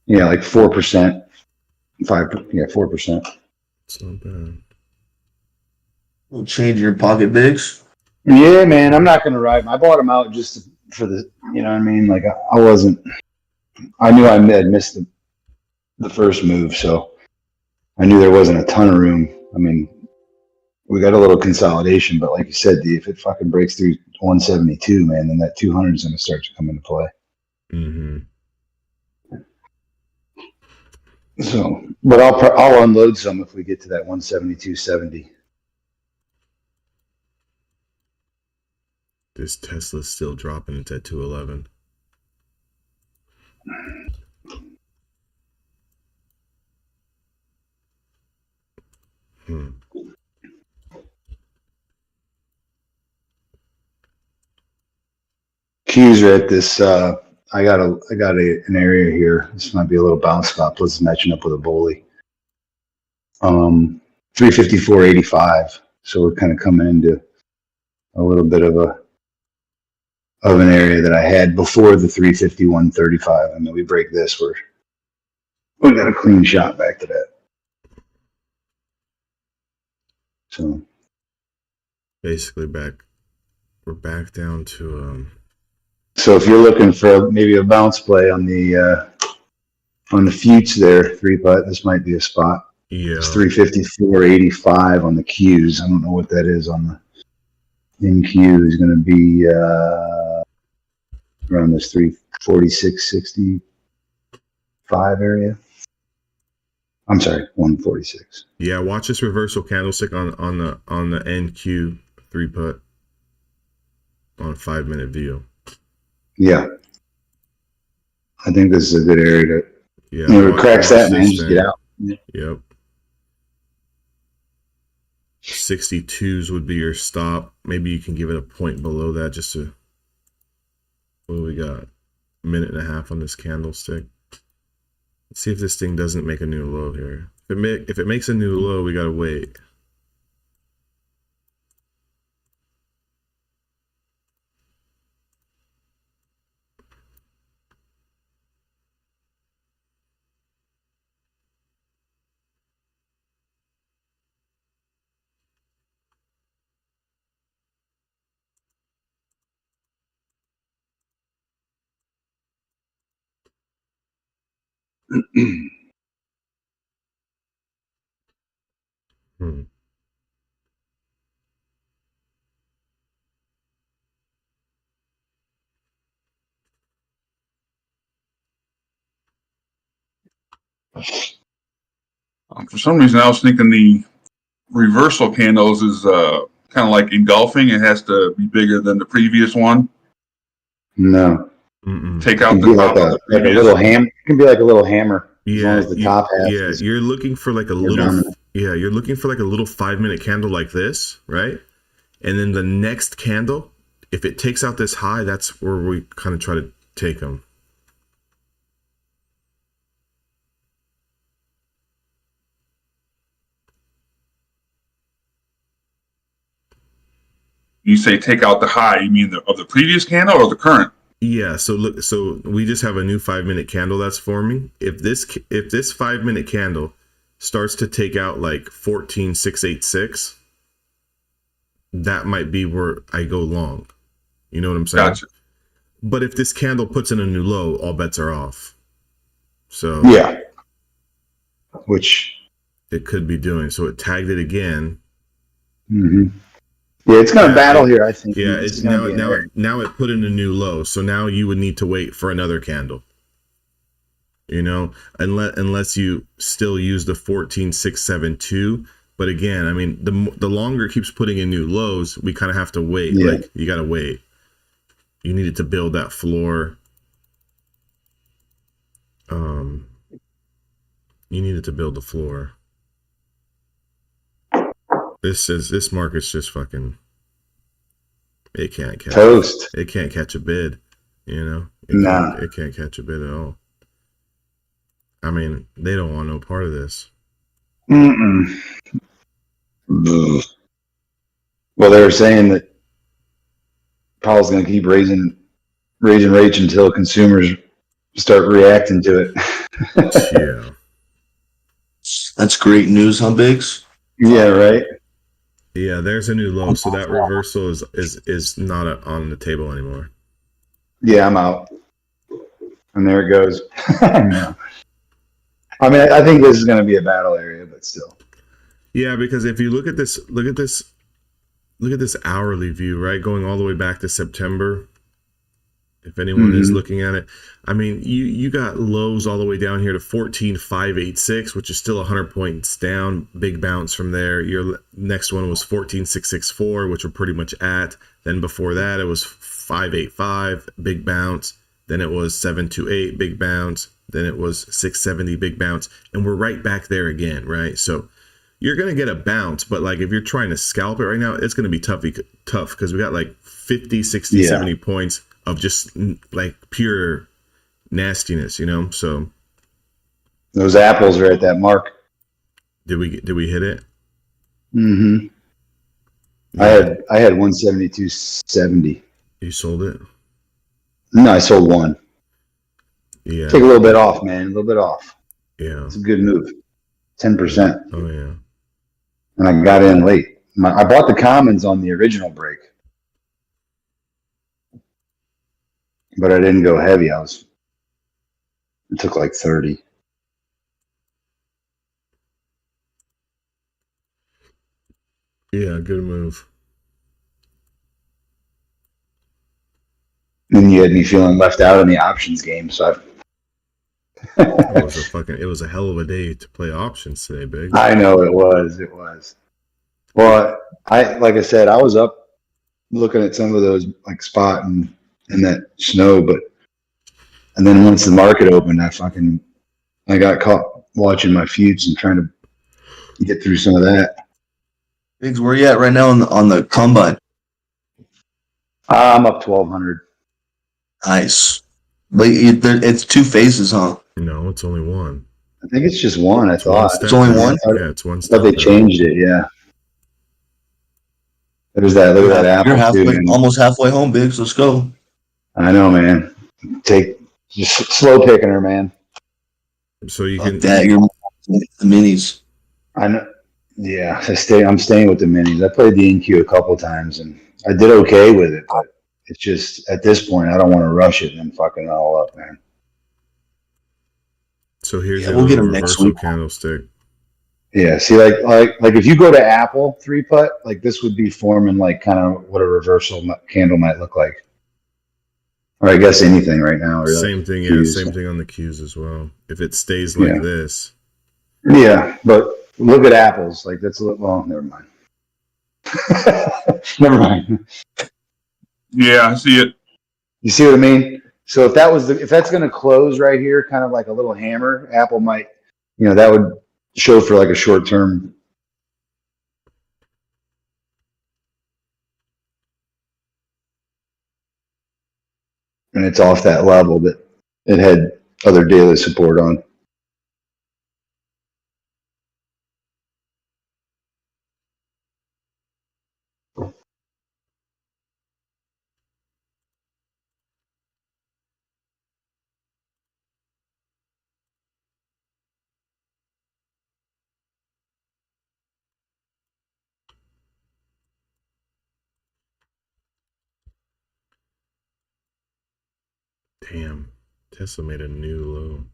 Yeah, like 4%. 4%. It's not bad. We'll change your pocket, Biggs. Yeah, man, I'm not going to ride them. I bought them out just for the, you know what I mean? Like, I knew I had missed the first move, so I knew there wasn't a ton of room. I mean, we got a little consolidation, but like you said, if it fucking breaks through 172, man, then that 200 is going to start to come into play. Mm-hmm. So, but I'll unload some if we get to that 172.70. This Tesla's still dropping. It's at 211. Q's are at this. I got an area here. This might be a little bounce spot. Plus, it's matching up with a bully. 354.85. So we're kind of coming into a little bit of an area that I had before the 351.35. And then we break this, we got a clean shot back to that. So Basically we're back down to so if you're looking for maybe a bounce play on the Fuchs there, 3-putt, this might be a spot. yeah. It's 354.85 on the Qs. I don't know what that is on the NQ. Is going to be around this 346.65 area. I'm sorry, 146. Yeah, watch this reversal candlestick on the NQ 3-putt on a 5-minute view. Yeah. I think this is a good area to, Yeah, it cracks that, man, just thing. get out. Yep. 62s would be your stop. Maybe you can give it a point below that just to, what do we got? A minute and a half on this candlestick. Let's see if this thing doesn't make a new low here. If it makes a new low, we gotta wait. Hmm. For some reason, I was thinking the reversal candles is kind of like engulfing. It has to be bigger than the previous one. No. Mm-mm. Take It out can the be top like of the a previous. little hammer. It can be like a little hammer. As long Yeah, as the top half yeah, is you're looking for like a little, dominant. yeah, you're looking for like a little 5-minute candle like this, right? And then the next candle, if it takes out this high, that's where we kind of try to take them. You say take out the high. You mean of the previous candle or the current? Yeah, so look, so we just have a new 5-minute candle that's forming. If this 5-minute candle starts to take out like 14,686, that might be where I go long. You know what I'm saying? Gotcha. But if this candle puts in a new low, all bets are off. So Yeah. Which. it could be doing. So it tagged it again. Mm-hmm. Yeah, it's going to battle here, I think. Yeah, It's it's gonna be an area. now it put in a new low. So now you would need to wait for another candle. You know, unless you still use the 14,672. But again, I mean, the longer it keeps putting in new lows, we kind of have to wait. Yeah. Like you got to wait. You needed to build that floor. You needed to build the floor. This market's just fucking. It can't catch Toast. It can't catch a bid. You know, it can't catch a bid at all. I mean, they don't want no part of this. Mm-mm. Ugh. Well, they were saying that Powell's going to keep raising rates until consumers start reacting to it. Yeah. That's great news, huh, Biggs? Yeah, right. Yeah, there's a new low, so that reversal is not on the table anymore. Yeah, I'm out. And there it goes. No. I mean, I think this is going to be a battle area, but still. Yeah, because if you look at this hourly view, right, going all the way back to September. If anyone is looking at it, I mean, you got lows all the way down here to 14,586, which is still 100 points down. Big bounce from there. Your next one was 14,664, which we're pretty much at. Then before that, it was 585, big bounce. Then it was 728, big bounce. Then it was 670, big bounce. And we're right back there again, right? So you're going to get a bounce, but like if you're trying to scalp it right now, it's going to be tough because we got like 50, 60, 70 points of just like pure nastiness, you know? So those apples are at that mark. did we hit it? Mm-hmm. I had 172.70. You sold it? No, I sold one. Yeah. Take a little bit off, man. A little bit off. Yeah. It's a good move. 10%. Oh yeah. And I got in late. I bought the commons on the original break, but I didn't go heavy. It took like 30. Yeah, good move. And you had me feeling left out in the options game, so It was a hell of a day to play options today, Big. I know it was. Well, like I said, I was up looking at some of those like spot and that snow, and then once the market opened, I got caught watching my feuds and trying to get through some of that. Biggs, where you at right now on the combine? I'm up 1,200. Nice. But it's two phases, huh? No, it's only one. I think it's just one. I thought It's only one? Yeah, it's one I step. thought they changed it. Yeah. There's that. Look at that apple. You're halfway, too, man. almost halfway home, Biggs. Let's go. I know, man. Just slow picking her, man. So you Fuck can that. You're the minis. I know. Yeah, I'm staying with the minis. I played the NQ a couple times and I did okay with it, but it's just at this point I don't want to rush it and fucking it all up, man. So here's Yeah, we'll get 'em next reversal week. candlestick. Yeah, see, like if you go to Apple 3-putt, like this would be forming like kind of what a reversal candle might look like, or I guess anything right now. Really. Same thing, yeah. Qs. Same thing on the Qs as well. If it stays like Yeah. this, Yeah, but look at apples. Like that's a little. Well, never mind. Never mind. Yeah, I see it. You see what I mean? So if that's going to close right here, kind of like a little hammer, Apple might, that would show for like a short term. And it's off that level that it had other daily support on. damn, Tesla made a new low.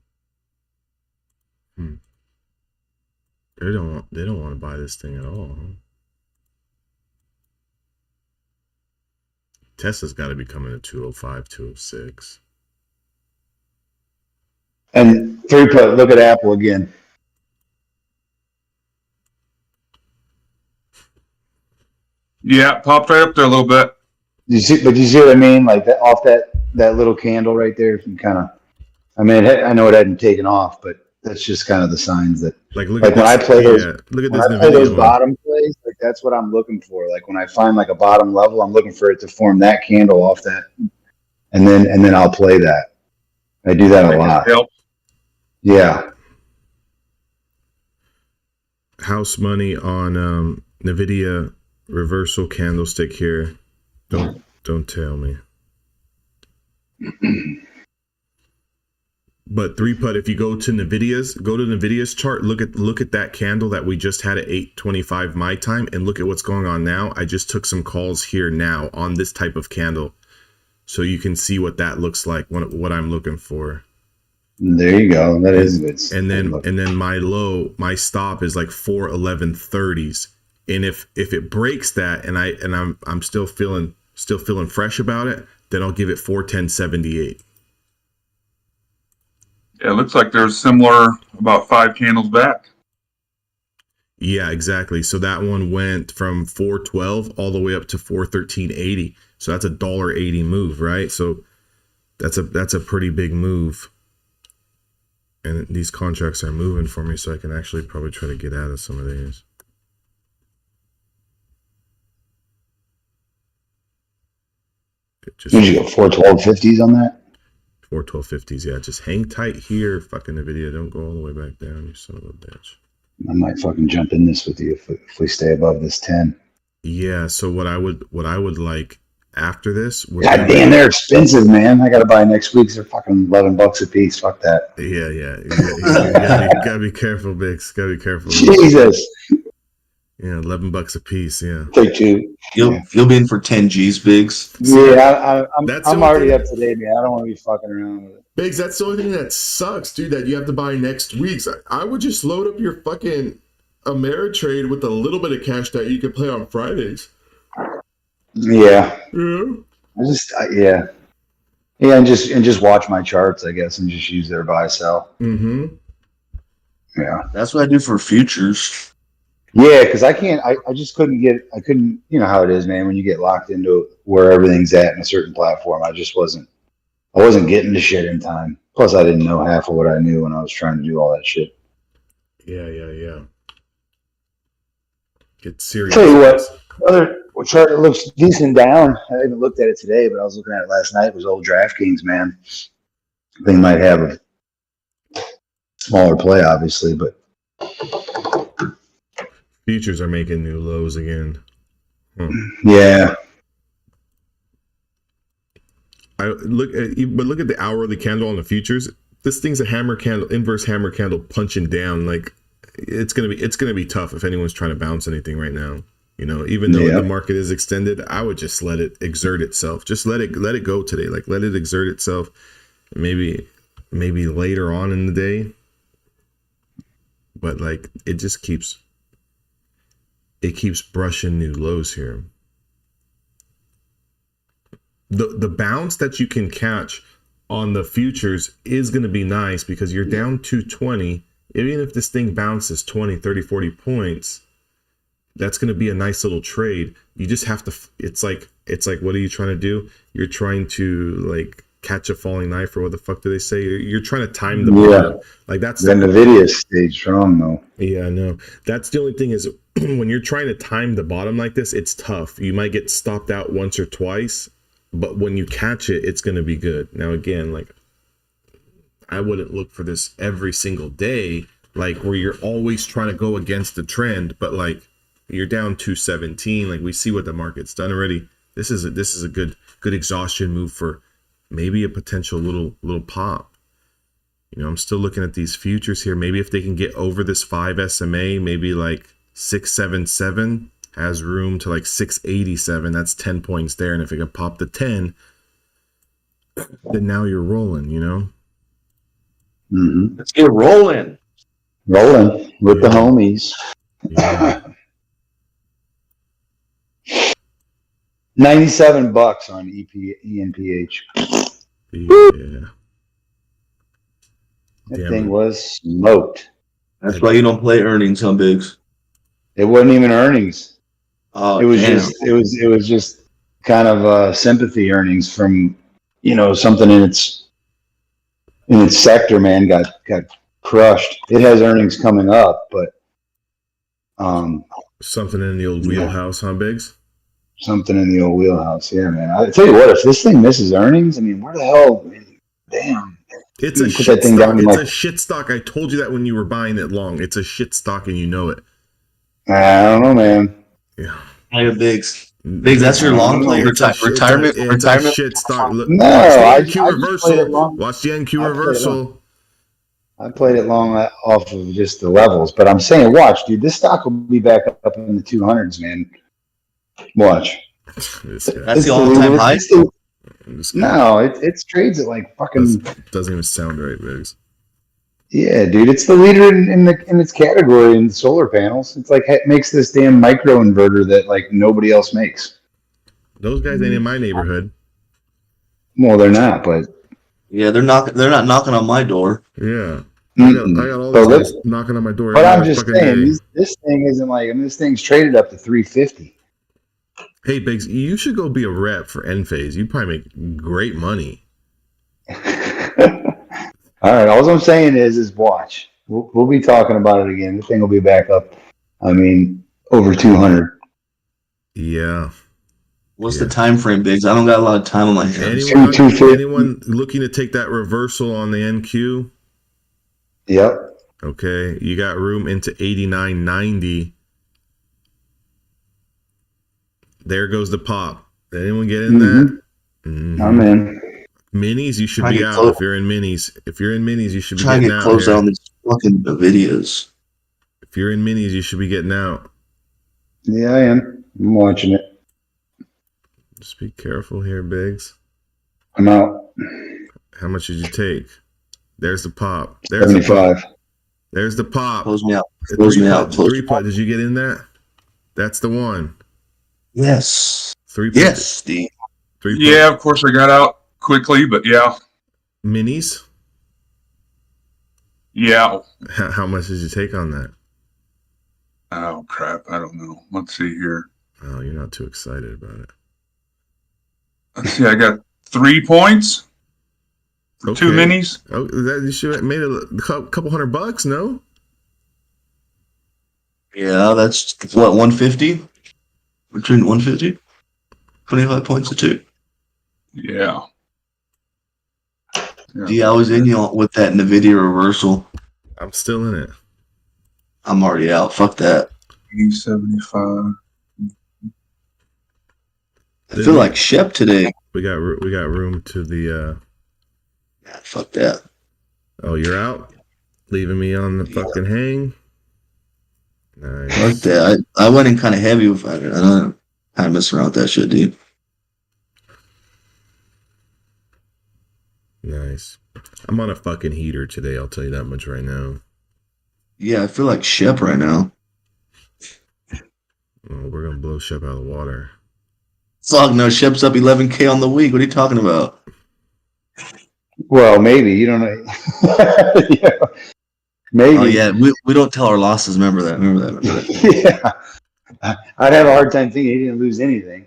They don't want to buy this thing at all. Huh? Tesla's got to be coming to 205, 206. And 3-putt, look at Apple again. Yeah, popped right up there a little bit. You see what I mean? Like that off that little candle right there. You kind of, I mean, I know it hadn't taken off, but that's just kind of the signs that. Like look Like at when this, I play those, look at when this I play those Nvidia one. bottom plays, like that's what I'm looking for. Like when I find like a bottom level, I'm looking for it to form that candle off that, and then I'll play that. I do that a lot. Help. Yeah. House money on Nvidia reversal candlestick here. Don't tell me. But 3-putt, if you go to Nvidia's chart, look at that candle that we just had at 8:25 my time, and look at what's going on now. I just took some calls here now on this type of candle, so you can see what that looks like. What I'm looking for. There you go. That is good. And then my stop is like 411.30s, and if it breaks that, and I'm still feeling fresh about it, then I'll give it 410.78. Yeah, it looks like there's similar about 5 candles back. Yeah, exactly. So that one went from 412 all the way up to 413.80. So that's a $1.80 move, right? So that's a pretty big move. And these contracts are moving for me, so I can actually probably try to get out of some of these. Did you go 412.50s on that? 412.50s, yeah. Just hang tight here, fucking Nvidia. Don't go all the way back down, you son of a bitch. I might fucking jump in this with you if we stay above this 10. Yeah. So what I would like after this would God damn, they're expensive, man. I gotta buy next week's. They're fucking $11 a piece. Fuck that. Yeah. You gotta be careful, Bix. Gotta be careful. Jesus. Yeah, $11 a piece. Yeah. Take two. You'll be in for 10 G's, Biggs. Yeah, That's I'm the only already thing- up to date, man. I don't want to be fucking around with it. Biggs, that's the only thing that sucks, dude, that you have to buy next week's. I would just load up your fucking Ameritrade with a little bit of cash that you can play on Fridays. Yeah. Yeah. Yeah, and just watch my charts, I guess, and just use their buy sell. Mm-hmm. Yeah. That's what I do for futures. Yeah, because I just couldn't you know how it is, man, when you get locked into where everything's at in a certain platform. I wasn't getting to shit in time. Plus, I didn't know half of what I knew when I was trying to do all that shit. Yeah. Get serious. Tell you what, other chart that looks decent down. I haven't looked at it today, but I was looking at it last night. It was old DraftKings, man. They might have a smaller play, obviously, but Futures are making new lows again. yeah. Look at the hourly candle on the futures. This thing's a hammer candle, inverse hammer candle punching down. Like it's gonna be tough if anyone's trying to bounce anything right now. You know, even though the market is extended, I would just let it exert itself. Just let it go today. Like let it exert itself. Maybe later on in the day. But like it keeps brushing new lows here. The bounce that you can catch on the futures is going to be nice because you're down 220. Even if this thing bounces 20, 30, 40 points, that's going to be a nice little trade. You just have to, it's like, what are you trying to do? You're trying to like catch a falling knife, or what the fuck do they say? You're trying to time the bottom. Like that's the NVIDIA stayed strong though. Yeah, no. That's the only thing is when you're trying to time the bottom like this, it's tough. You might get stopped out once or twice, but when you catch it, it's going to be good. Now, again, like I wouldn't look for this every single day, like where you're always trying to go against the trend, but like you're down 217. Like we see what the market's done already. This is a good exhaustion move for maybe a potential little pop. You know, I'm still looking at these futures here. Maybe if they can get over this 5 SMA, maybe like 677 has room to like 687. That's 10 points there. And if it can pop the 10, then now you're rolling, you know? Mm-hmm. Let's get rolling. Rolling with the homies. Yeah. $97 on ENPH. Yeah. That Damn thing it. was smoked. That's why you don't play earnings, huh, Biggs? It wasn't even earnings. Oh, It was damn. it was just kind of sympathy earnings from, you know, something in its sector, man, got crushed. It has earnings coming up, but Something in the old wheelhouse, huh, Biggs? something in the old wheelhouse. Yeah, man. I tell you what, if this thing misses earnings, I mean, where the hell? I mean, damn. It's a Put shit that thing stock. down It's like- a shit stock. I told you that when you were buying it long. It's a shit stock and you know it. I don't know, man. Yeah. Hey, Biggs. Biggs, that's your long play retirement. It's a shit stock. Look, No, watch the I NQ just played it reversal. long. Watch the NQ I played it reversal. I played it long off of just the levels, but I'm saying, watch, dude, this stock will be back up in the 200s, man. Watch. This guy. That's the all-time high? This guy No, it trades at like fucking doesn't even sound right, Biggs. yeah, dude. It's the leader in its category in solar panels. It's like it makes this damn micro inverter that like nobody else makes. Those guys ain't in my neighborhood. Well, they're not, but Yeah, they're not knocking on my door. Yeah. I mm-mm. got all But these guys knocking on my door. But I'm every just fucking saying, day. this thing isn't like. I mean, this thing's traded up to 350. Hey, Biggs, you should go be a rep for Enphase. You'd probably make great money. All right. All I'm saying is watch. We'll be talking about it again. The thing will be back up. I mean, over 200. Yeah. What's the time frame, Biggs? I don't got a lot of time on my hands. Anyone looking to take that reversal on the NQ? Yep. Okay. You got room into 89.90. There goes the pop. Did anyone get in that? Mm-hmm. I'm in. Minis, you should Try to be get out close. if you're in minis. If you're in minis, you should be Trying to getting get out close here. on these fucking videos. If you're in minis, you should be getting out. Yeah, I am. I'm watching it. Just be careful here, Biggs. I'm out. How much did you take? There's the pop. There's the pop. 75. There's the pop. Close me out. The Close me three out. putt. Close Three me putt. out. Did you get in that? That's the one. Yes. 3 putt. Yes, Steve. 3 putt. Yeah, of course I got out quickly, but yeah. Minis. Yeah. How much did you take on that? Oh, crap. I don't know. Let's see here. Oh, you're not too excited about it. Let's see. I got 3 points for 2 Okay. minis. Oh, that you should have made a couple $100, no? Yeah, that's what, 150? Between 150? 25 points to 2. Yeah. Yeah, I was in you with that NVIDIA reversal. I'm still in it. I'm already out. Fuck that. 75. I feel like Shep today. We got room to the. Yeah, fuck that. Oh, you're out, leaving me on the fucking hang. Fuck Nice. that. I went in kind of heavy with it. I don't kind of mess around with that shit, dude. Nice. I'm on a fucking heater today. I'll tell you that much right now. Yeah, I feel like Shep right now. Oh, we're gonna blow Shep out of the water. Fuck no, Shep's up 11K on the week. What are you talking about? Well, maybe. You don't know. Yeah. Maybe. Oh yeah, we don't tell our losses. Remember that. Yeah. I'd have a hard time thinking he didn't lose anything.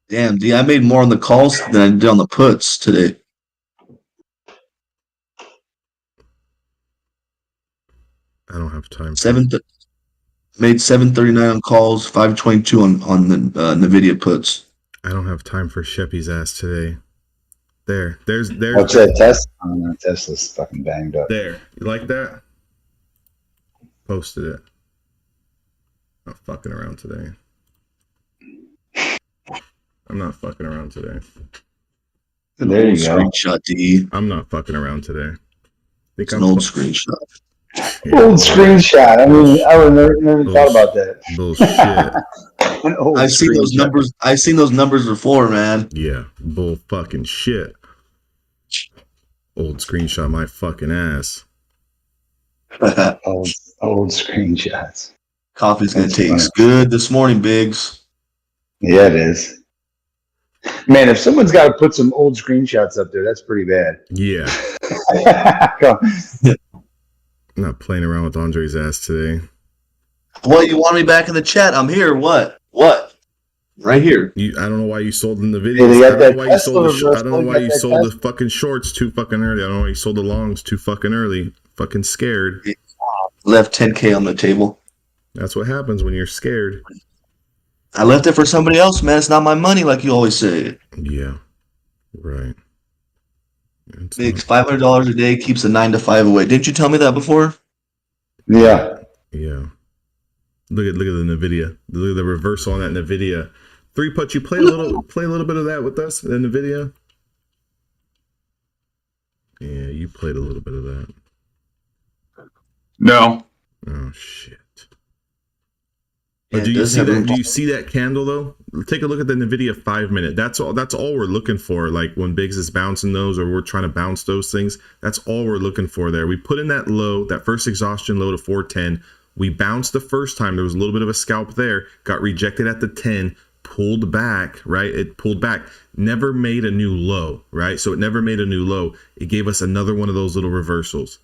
Damn, D, I made more on the calls than I did on the puts today. I don't have time. Made 739 on calls, 522 on the NVIDIA puts. I don't have time for Sheppy's ass today. There's What's that test? Oh, no, Tesla's fucking banged up. there. You like that? Posted it. Not fucking around today. I'm not fucking around today. There you go. Screenshot, D. I'm not fucking around today. It's an old screenshot. Old screenshot. I mean, I would never thought about that. Bullshit. An old I've seen those screenshot. numbers. I've seen those numbers before, man. Yeah, bull fucking shit. Old screenshot my fucking ass. Old screenshots. Coffee's gonna That's taste good this morning, Biggs. Yeah, it is. Man, if someone's got to put some old screenshots up there, that's pretty bad. Yeah, I'm not playing around with Andre's ass today. What, you want me back in the chat? I'm here. What? Right here. I don't know why you sold in the Yeah, videos. they I got don't know that why you Tesla sold the. reversal, I don't know why got you that sold the Tesla. fucking shorts too fucking early. I don't know why you sold the longs too fucking early. Fucking scared. Left 10K on the table. That's what happens when you're scared. I left it for somebody else, man. It's not my money, like you always say. Yeah, right. It's Biggs, $500 a day keeps a 9 to 5 away. Didn't you tell me that before? Yeah. Yeah. Look at the Nvidia. Look at the reversal on that Nvidia. 3 putt. You play a little bit of that with us, the Nvidia. Yeah, you played a little bit of that. No. Oh shit. Yeah, But it do you does see have that? room. Do you see that candle though? Take a look at the Nvidia 5-minute. That's all we're looking for. Like when Biggs is bouncing those, or we're trying to bounce those things. That's all we're looking for there. We put in that low, that first exhaustion low to 410. We bounced the first time. There was a little bit of a scalp there. Got rejected at the 10. Pulled back, right? It pulled back. Never made a new low, right? So it never made a new low. It gave us another one of those little reversals.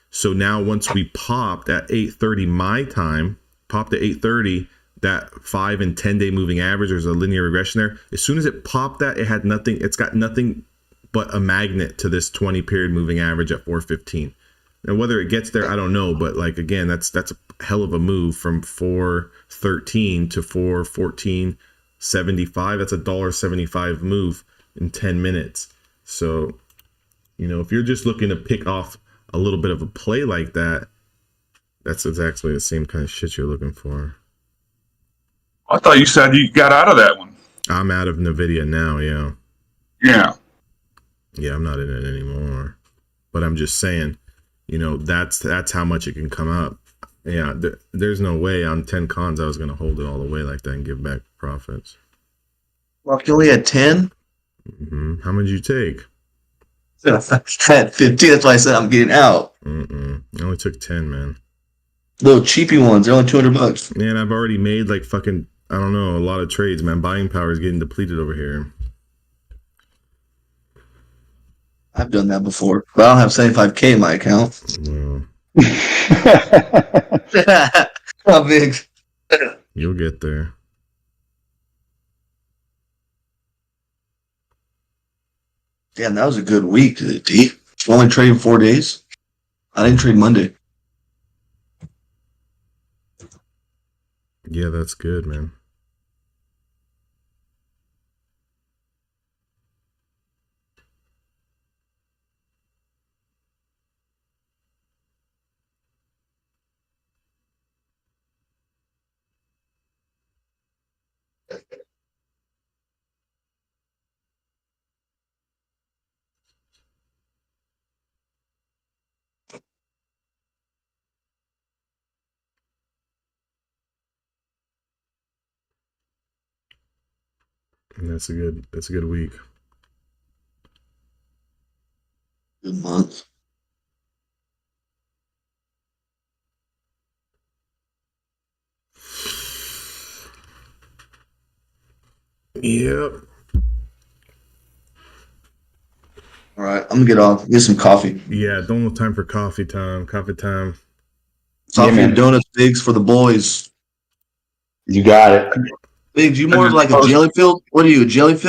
So now once we popped at 8:30 my time, popped at 8:30, that 5 and 10 day moving average, there's a linear regression there. As soon as it popped that, it had nothing. It's got nothing but a magnet to this 20 period moving average at 415. And whether it gets there, I don't know. But like, again, that's a hell of a move from 413 to 414.75. That's a $1.75 move in 10 minutes. So, if you're just looking to pick off a little bit of a play like that, that's exactly the same kind of shit you're looking for. I thought you said you got out of that one. I'm out of NVIDIA now, yeah. Yeah. Yeah, I'm not in it anymore. But I'm just saying, you know, that's how much it can come up. Yeah, there's no way on 10 cons I was going to hold it all the way like that and give back profits. Well, you only had 10? How much did you take? I had 50. That's why I said I'm getting out. I only took 10, man. Little cheapy ones. They're only $200. Man, I've already made like fucking, I don't know, a lot of trades, man. Buying power is getting depleted over here. I've done that before, but I don't have 75K in my account. Well, How big? you'll get there. Damn, that was a good week, D. Only trading 4 days. I didn't trade Monday. Yeah, that's good, man. And that's a good week. Good month. Yep. All right, I'm gonna get off. Get some coffee. Yeah, don't have time for coffee time. Coffee time. Coffee man. and donuts, Biggs, for the boys. You got it. Biggs, you more like a jellyfield? What are you, a jellyfield?